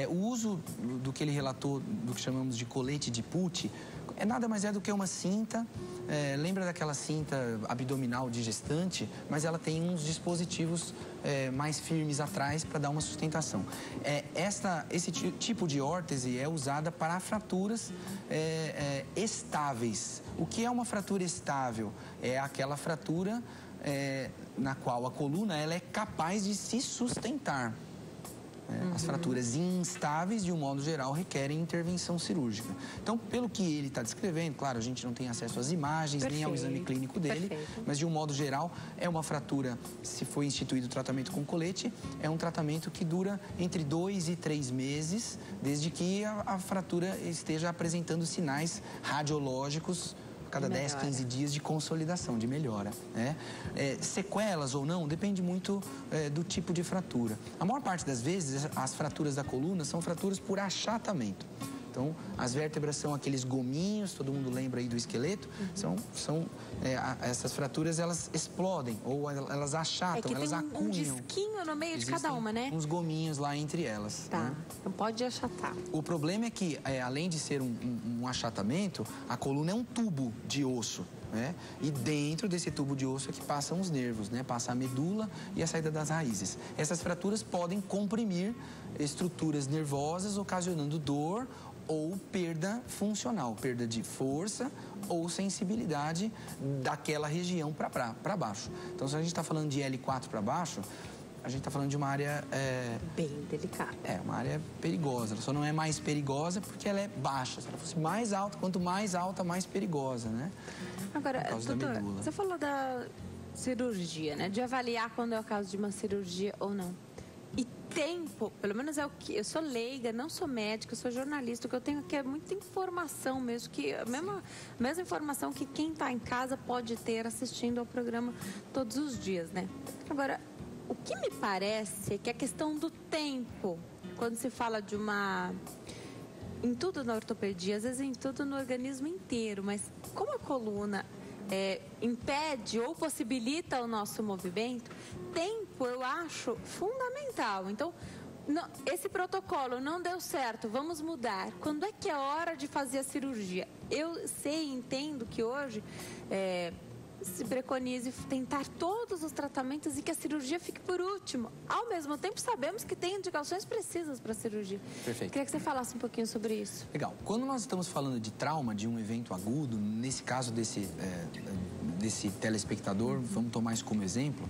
O uso do que ele relatou, do que chamamos de colete de Pucci, nada mais é do que uma cinta. Lembra daquela cinta abdominal de gestante, mas ela tem uns dispositivos mais firmes atrás para dar uma sustentação. Esse tipo de órtese é usada para fraturas estáveis. O que é uma fratura estável? É aquela fratura na qual a coluna ela é capaz de se sustentar. As fraturas instáveis, de um modo geral, requerem intervenção cirúrgica. Então, pelo que ele está descrevendo, claro, a gente não tem acesso às imagens, nem ao exame clínico dele, mas de um modo geral, é uma fratura, se for instituído o tratamento com colete, é um tratamento que dura entre 2 e 3 meses, desde que a fratura esteja apresentando sinais radiológicos cada 10, 15 dias de consolidação, de melhora, né? Sequelas ou não, depende muito do tipo de fratura. A maior parte das vezes, as fraturas da coluna são fraturas por achatamento. Então, as vértebras são aqueles gominhos, todo mundo lembra aí do esqueleto, essas fraturas, elas explodem, ou elas achatam, elas acunham. Um disquinho no meio de cada uma, né? Uns gominhos lá entre elas. Tá, né? Então pode achatar. O problema é que, além de ser um achatamento, a coluna é um tubo de osso, né? E dentro desse tubo de osso é que passam os nervos, né? Passa a medula e a saída das raízes. Essas fraturas podem comprimir estruturas nervosas, ocasionando dor ou perda funcional, perda de força ou sensibilidade daquela região para baixo. Então, se a gente está falando de L4 para baixo, a gente está falando de uma área... bem delicada. Uma área perigosa. Ela só não é mais perigosa porque ela é baixa. Se ela fosse mais alta, quanto mais alta, mais perigosa, né? Agora, doutor, você falou da cirurgia, né? De avaliar quando é o caso de uma cirurgia ou não. E tempo, pelo menos é o que... Eu sou leiga, não sou médica, eu sou jornalista. O que eu tenho aqui é muita informação mesmo, que a mesma informação que quem está em casa pode ter assistindo ao programa todos os dias, né? Agora, o que me parece é que a questão do tempo, quando se fala de uma... Em tudo na ortopedia, às vezes em tudo no organismo inteiro, mas como a coluna impede ou possibilita o nosso movimento, tempo eu acho fundamental. Então, esse protocolo não deu certo, vamos mudar. Quando é que é hora de fazer a cirurgia? Eu sei e entendo que hoje se preconize tentar todos os tratamentos e que a cirurgia fique por último. Ao mesmo tempo, sabemos que tem indicações precisas para a cirurgia. Perfeito. Queria que você falasse um pouquinho sobre isso. Legal. Quando nós estamos falando de trauma, de um evento agudo, nesse caso desse telespectador, vamos tomar isso como exemplo,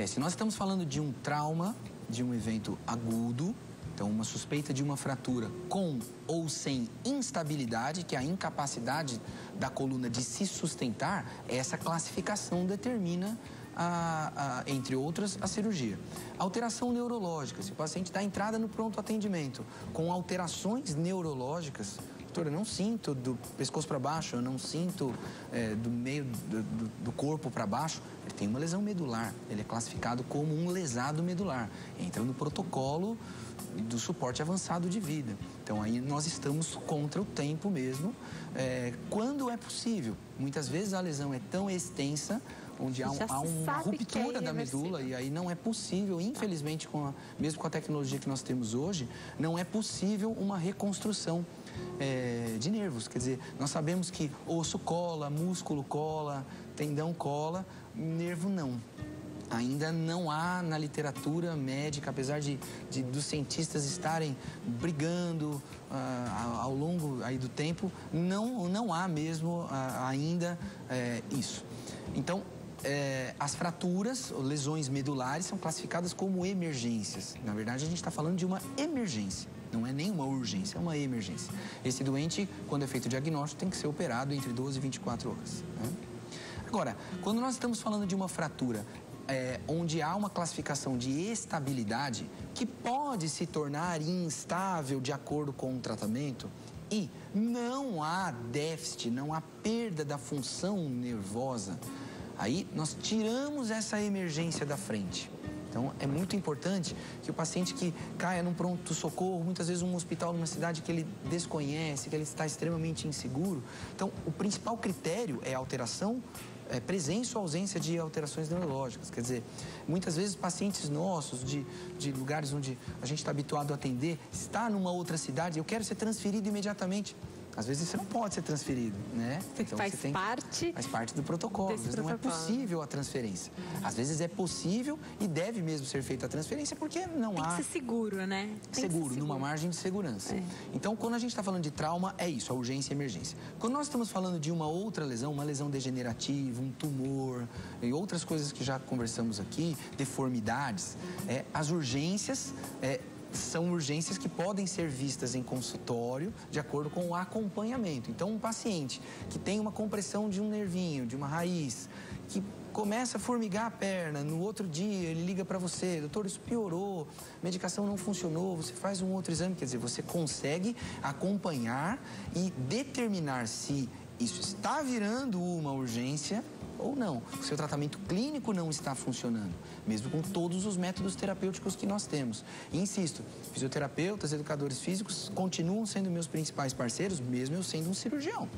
se nós estamos falando de um trauma, de um evento agudo, então uma suspeita de uma fratura com ou sem instabilidade, que é a incapacidade da coluna de se sustentar, essa classificação determina, entre outras, a cirurgia. Alteração neurológica, se o paciente dá entrada no pronto atendimento com alterações neurológicas, doutor, eu não sinto do pescoço para baixo, eu não sinto do meio do corpo para baixo, ele tem uma lesão medular, ele é classificado como um lesado medular, entra no protocolo do suporte avançado de vida. Então, aí nós estamos contra o tempo mesmo, quando é possível. Muitas vezes a lesão é tão extensa, onde há uma ruptura da medula, e aí não é possível, infelizmente, mesmo com a tecnologia que nós temos hoje, não é possível uma reconstrução de nervos. Quer dizer, nós sabemos que osso cola, músculo cola, tendão cola, nervo não. Ainda não há na literatura médica, apesar dos cientistas estarem brigando ao longo aí do tempo, não há mesmo ainda isso. Então, as fraturas, lesões medulares, são classificadas como emergências. Na verdade, a gente está falando de uma emergência. Não é nem uma urgência, é uma emergência. Esse doente, quando é feito o diagnóstico, tem que ser operado entre 12 e 24 horas. Né? Agora, quando nós estamos falando de uma fratura onde há uma classificação de estabilidade, que pode se tornar instável de acordo com o tratamento, e não há déficit, não há perda da função nervosa, aí nós tiramos essa emergência da frente. Então, é muito importante que o paciente que caia num pronto-socorro, muitas vezes um hospital numa cidade que ele desconhece, que ele está extremamente inseguro. Então, o principal critério é a alteração, presença ou ausência de alterações neurológicas. Quer dizer, muitas vezes pacientes nossos de lugares onde a gente está habituado a atender, está numa outra cidade, eu quero ser transferido imediatamente. Às vezes você não pode ser transferido, né? Então, faz parte do protocolo. Às vezes não é possível a transferência. Às vezes é possível e deve mesmo ser feita a transferência porque não há... Tem que ser seguro, né? Seguro, numa margem de segurança. Então, quando a gente está falando de trauma, é isso, a urgência e emergência. Quando nós estamos falando de uma outra lesão, uma lesão degenerativa, um tumor e outras coisas que já conversamos aqui, deformidades, as urgências... são urgências que podem ser vistas em consultório de acordo com o acompanhamento. Então, um paciente que tem uma compressão de um nervinho, de uma raiz, que começa a formigar a perna, no outro dia ele liga para você, doutor, isso piorou, a medicação não funcionou, você faz um outro exame, quer dizer, você consegue acompanhar e determinar se isso está virando uma urgência ou não. O seu tratamento clínico não está funcionando, mesmo com todos os métodos terapêuticos que nós temos. E insisto, fisioterapeutas, educadores físicos continuam sendo meus principais parceiros, mesmo eu sendo um cirurgião.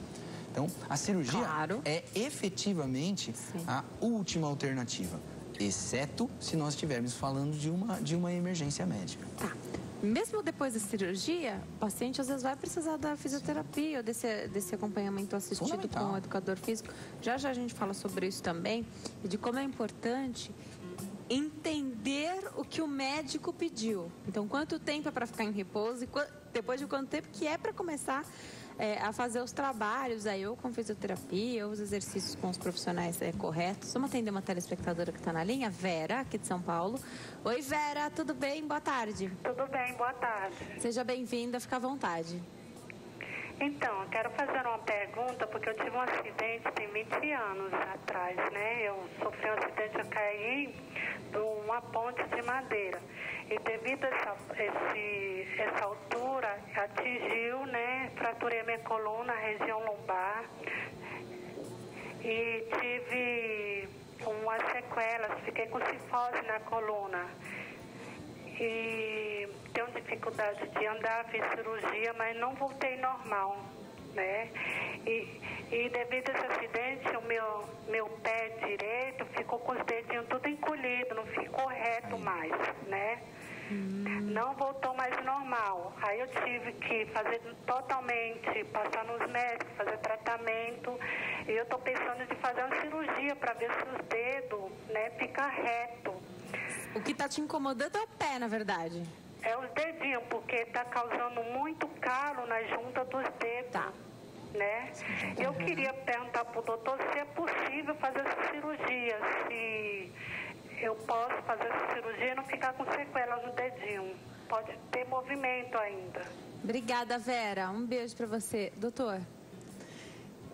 Então, a cirurgia é efetivamente a última alternativa, exceto se nós estivermos falando de uma emergência médica. Tá. Mesmo depois da cirurgia, o paciente às vezes vai precisar da fisioterapia ou desse acompanhamento assistido com o educador físico. Já a gente fala sobre isso também e de como é importante entender o que o médico pediu. Então, quanto tempo é para ficar em repouso e depois de quanto tempo que é para começar a fazer os trabalhos aí, ou com fisioterapia, ou os exercícios com os profissionais corretos. Vamos atender uma telespectadora que está na linha, Vera, aqui de São Paulo. Oi, Vera, tudo bem? Boa tarde. Tudo bem, boa tarde. Seja bem-vinda, fica à vontade. Então, eu quero fazer uma pergunta, porque eu tive um acidente tem 20 anos atrás, né? Eu sofri um acidente, eu caí de uma ponte de madeira. E devido a essa altura, atingiu, né? Fraturei a minha coluna, a região lombar. E tive umas sequelas, fiquei com cifose na coluna. E tenho dificuldade de andar, fiz cirurgia, mas não voltei normal, né? E devido a esse acidente, o meu pé direito ficou com os dedinhos tudo encolhido, não ficou reto mais, né? Não voltou mais normal. Aí eu tive que fazer totalmente, passar nos médicos, fazer tratamento. E eu tô pensando de fazer uma cirurgia para ver se os dedos, né, ficam reto. O que está te incomodando é o pé, na verdade. É os dedinhos, porque está causando muito calo na junta dos dedos. Tá. Né? Eu queria perguntar para o doutor se é possível fazer essa cirurgia, se eu posso fazer essa cirurgia e não ficar com sequela no dedinho. Pode ter movimento ainda. Obrigada, Vera. Um beijo para você. Doutor,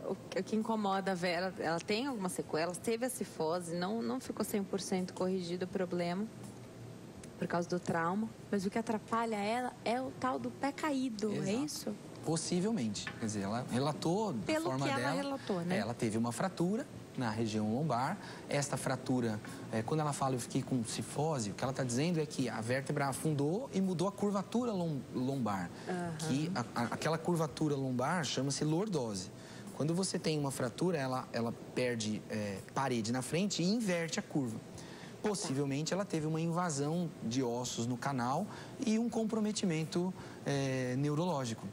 o que incomoda a Vera, ela tem algumas sequelas, teve a cifose, não ficou 100% corrigido o problema por causa do trauma, mas o que atrapalha ela é o tal do pé caído, é isso? Possivelmente. Quer dizer, ela relatou da forma dela. Pelo que ela relatou, né? Ela teve uma fratura na região lombar. Esta fratura, quando ela fala eu fiquei com cifose, o que ela está dizendo é que a vértebra afundou e mudou a curvatura lombar. Que aquela curvatura lombar chama-se lordose. Quando você tem uma fratura, ela perde parede na frente e inverte a curva. Possivelmente ela teve uma invasão de ossos no canal e um comprometimento neurológico.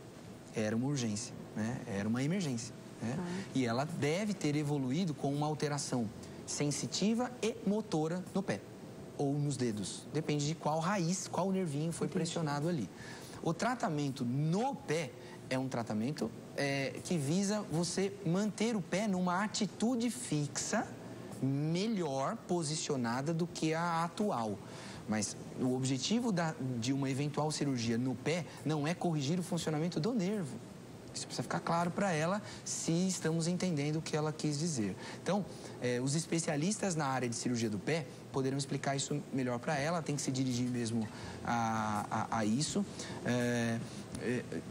Era uma urgência, né? Era uma emergência. Né? E ela deve ter evoluído com uma alteração sensitiva e motora no pé ou nos dedos. Depende de qual raiz, qual nervinho foi pressionado ali. O tratamento no pé é um tratamento que visa você manter o pé numa atitude fixa melhor posicionada do que a atual. Mas o objetivo de uma eventual cirurgia no pé não é corrigir o funcionamento do nervo. Isso precisa ficar claro para ela, se estamos entendendo o que ela quis dizer. Então, os especialistas na área de cirurgia do pé poderão explicar isso melhor para ela, tem que se dirigir mesmo a isso.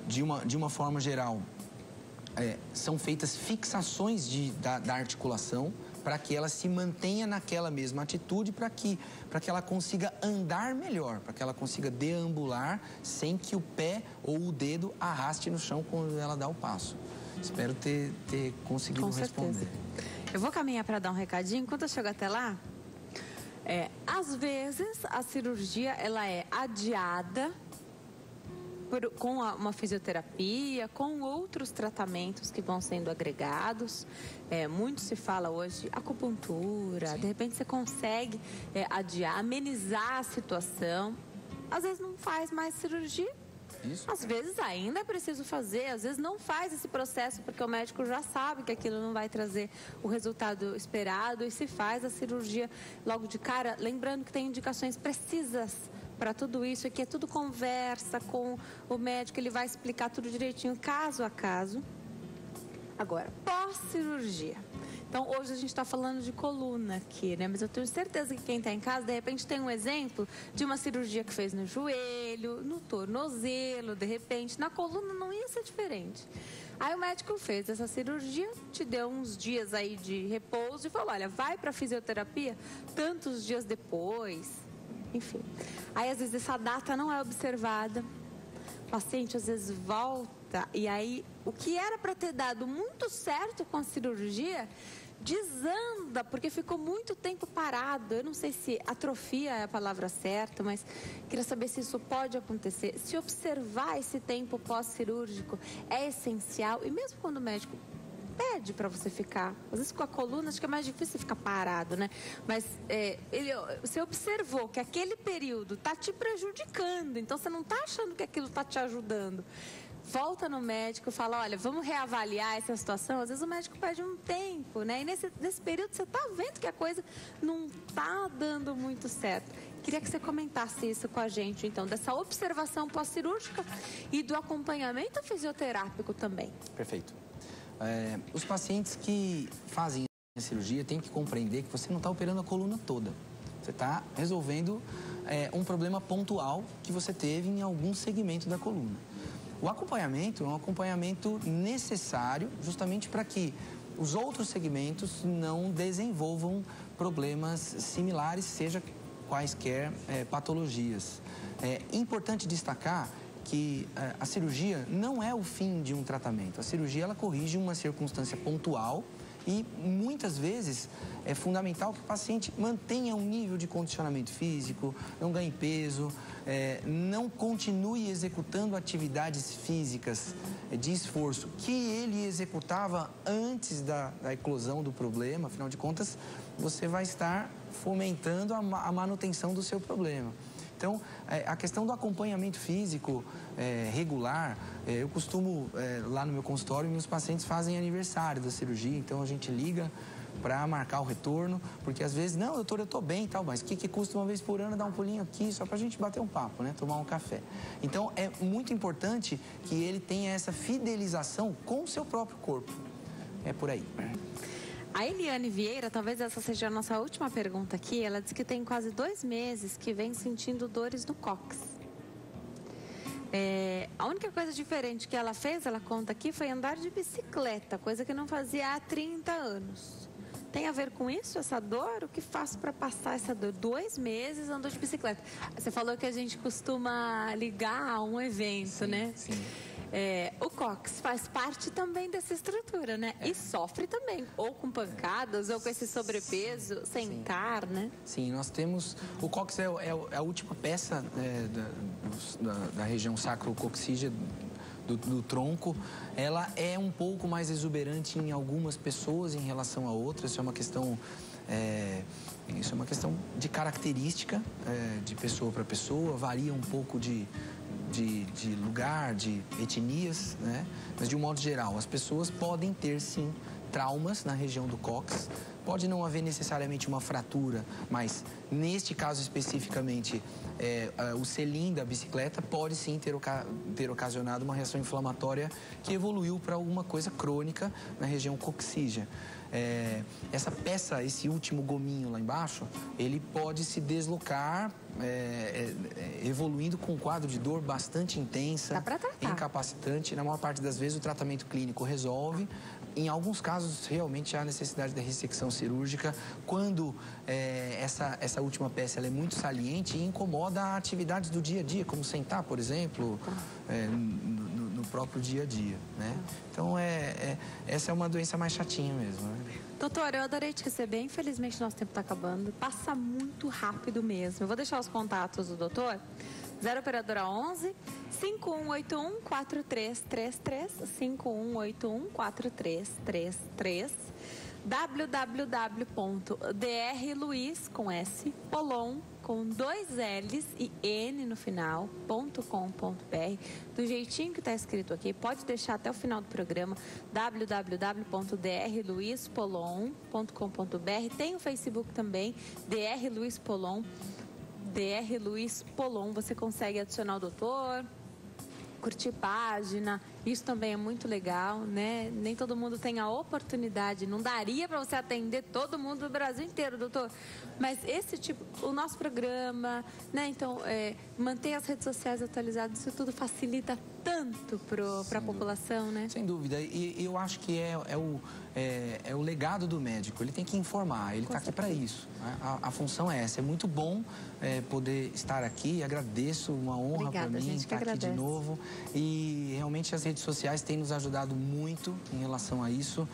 De uma forma geral, são feitas fixações da articulação para que ela se mantenha naquela mesma atitude, para que ela consiga andar melhor, para que ela consiga deambular sem que o pé ou o dedo arraste no chão quando ela dá o passo. Espero ter conseguido responder. Eu vou caminhar para dar um recadinho. Enquanto eu chego até lá, às vezes a cirurgia ela é adiada com uma fisioterapia, com outros tratamentos que vão sendo agregados. Muito se fala hoje acupuntura. Sim. De repente você consegue adiar, amenizar a situação. Às vezes não faz mais cirurgia. Isso. Às vezes ainda é preciso fazer, às vezes não faz esse processo porque o médico já sabe que aquilo não vai trazer o resultado esperado e se faz a cirurgia logo de cara, lembrando que tem indicações precisas para tudo isso, que é tudo conversa com o médico, ele vai explicar tudo direitinho, caso a caso. Agora, pós-cirurgia. Então, hoje a gente está falando de coluna aqui, né? Mas eu tenho certeza que quem está em casa, de repente, tem um exemplo de uma cirurgia que fez no joelho, no tornozelo, de repente. Na coluna não ia ser diferente. Aí o médico fez essa cirurgia, te deu uns dias aí de repouso e falou, olha, vai para fisioterapia tantos dias depois. Enfim. Aí, às vezes, essa data não é observada. O paciente, às vezes, volta. E aí, o que era para ter dado muito certo com a cirurgia, desanda, porque ficou muito tempo parado. Eu não sei se atrofia é a palavra certa, mas queria saber se isso pode acontecer. Se observar esse tempo pós-cirúrgico é essencial. E mesmo quando o médico pede para você ficar, às vezes com a coluna acho que é mais difícil ficar parado, né? Mas você observou que aquele período tá te prejudicando, então você não tá achando que aquilo tá te ajudando. Volta no médico e fala, olha, vamos reavaliar essa situação. Às vezes o médico pede um tempo, né? E nesse período você tá vendo que a coisa não tá dando muito certo. Queria que você comentasse isso com a gente, então, dessa observação pós-cirúrgica e do acompanhamento fisioterápico também. Perfeito. Os pacientes que fazem a cirurgia têm que compreender que você não está operando a coluna toda. Você está resolvendo um problema pontual que você teve em algum segmento da coluna. O acompanhamento é um acompanhamento necessário justamente para que os outros segmentos não desenvolvam problemas similares, seja quaisquer patologias. É importante destacar que a cirurgia não é o fim de um tratamento. A cirurgia, ela corrige uma circunstância pontual e, muitas vezes, é fundamental que o paciente mantenha um nível de condicionamento físico, não ganhe peso, não continue executando atividades físicas de esforço que ele executava antes da eclosão do problema. Afinal de contas, você vai estar fomentando a manutenção do seu problema. Então, a questão do acompanhamento físico regular, eu costumo, lá no meu consultório, meus pacientes fazem aniversário da cirurgia, então a gente liga para marcar o retorno, porque às vezes, não, doutor, eu tô bem e tal, mas o que custa uma vez por ano dar um pulinho aqui, só pra gente bater um papo, né, tomar um café. Então, é muito importante que ele tenha essa fidelização com o seu próprio corpo. É por aí. A Eliane Vieira, talvez essa seja a nossa última pergunta aqui, ela diz que tem quase 2 meses que vem sentindo dores no cóccix. A única coisa diferente que ela fez, ela conta aqui, foi andar de bicicleta, coisa que não fazia há 30 anos. Tem a ver com isso, essa dor? O que faço para passar essa dor? 2 meses andou de bicicleta. Você falou que a gente costuma ligar a um evento, sim, né? Sim. O cóccix faz parte também dessa estrutura, né? E sofre também, ou com pancadas, ou com esse sobrepeso, sentar, né? Sim, nós temos... O cóccix é a última peça da região sacro-coccígea do tronco. Ela é um pouco mais exuberante em algumas pessoas em relação a outras. Isso é uma questão... Isso é uma questão de característica de pessoa para pessoa, varia um pouco de lugar, de etnias, né? Mas de um modo geral, as pessoas podem ter sim traumas na região do cóccix, Pode não haver necessariamente uma fratura, mas neste caso especificamente, o selim da bicicleta pode sim ter ocasionado uma reação inflamatória que evoluiu para alguma coisa crônica na região coxígea. Essa peça, esse último gominho lá embaixo, ele pode se deslocar, evoluindo com um quadro de dor bastante intensa, incapacitante. Na maior parte das vezes o tratamento clínico resolve. Em alguns casos, realmente há necessidade da ressecção cirúrgica, quando essa última peça ela é muito saliente e incomoda atividades do dia a dia, como sentar, por exemplo, no próprio dia a dia, né? Então, essa é uma doença mais chatinha mesmo, né? Doutor, eu adorei te receber. Infelizmente, nosso tempo está acabando. Passa muito rápido mesmo. Eu vou deixar os contatos do doutor. 0 operadora 11 5181-4333, 5181-4333, www.drluiz, com S, Polon, com 2 L's e N no final, .com.br, do jeitinho que está escrito aqui. Pode deixar até o final do programa, www.drluizpolon.com.br. Tem o Facebook também, Dr. Luiz Polon, Dr. Luiz Polon. Você consegue adicionar o doutor, curtir página, isso também é muito legal, né? Nem todo mundo tem a oportunidade, não daria para você atender todo mundo do Brasil inteiro, doutor. Mas esse tipo, o nosso programa, né? Então, manter as redes sociais atualizadas, isso tudo facilita tanto para a população, né? Sem dúvida. E eu acho que é o legado do médico. Ele tem que informar, ele está aqui para isso. A função é essa. É muito bom poder estar aqui. Agradeço, uma honra para mim estar aqui de novo. E realmente as redes sociais têm nos ajudado muito em relação a isso,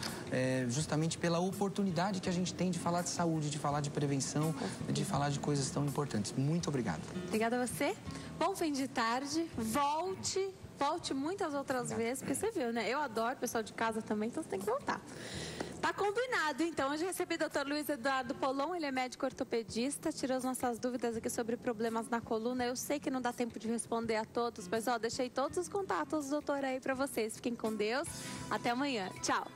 justamente pela oportunidade que a gente tem de falar de saúde, de falar de prevenção, de falar de coisas tão importantes. Muito obrigado. Obrigada a você. Bom fim de tarde. Volte muitas outras vezes, porque você viu, né? Eu adoro o pessoal de casa também, então você tem que voltar. Tá combinado, então. Hoje recebi o Dr. Luiz Eduardo Polon, ele é médico ortopedista, tirou as nossas dúvidas aqui sobre problemas na coluna. Eu sei que não dá tempo de responder a todos, mas deixei todos os contatos do doutor aí pra vocês. Fiquem com Deus. Até amanhã. Tchau.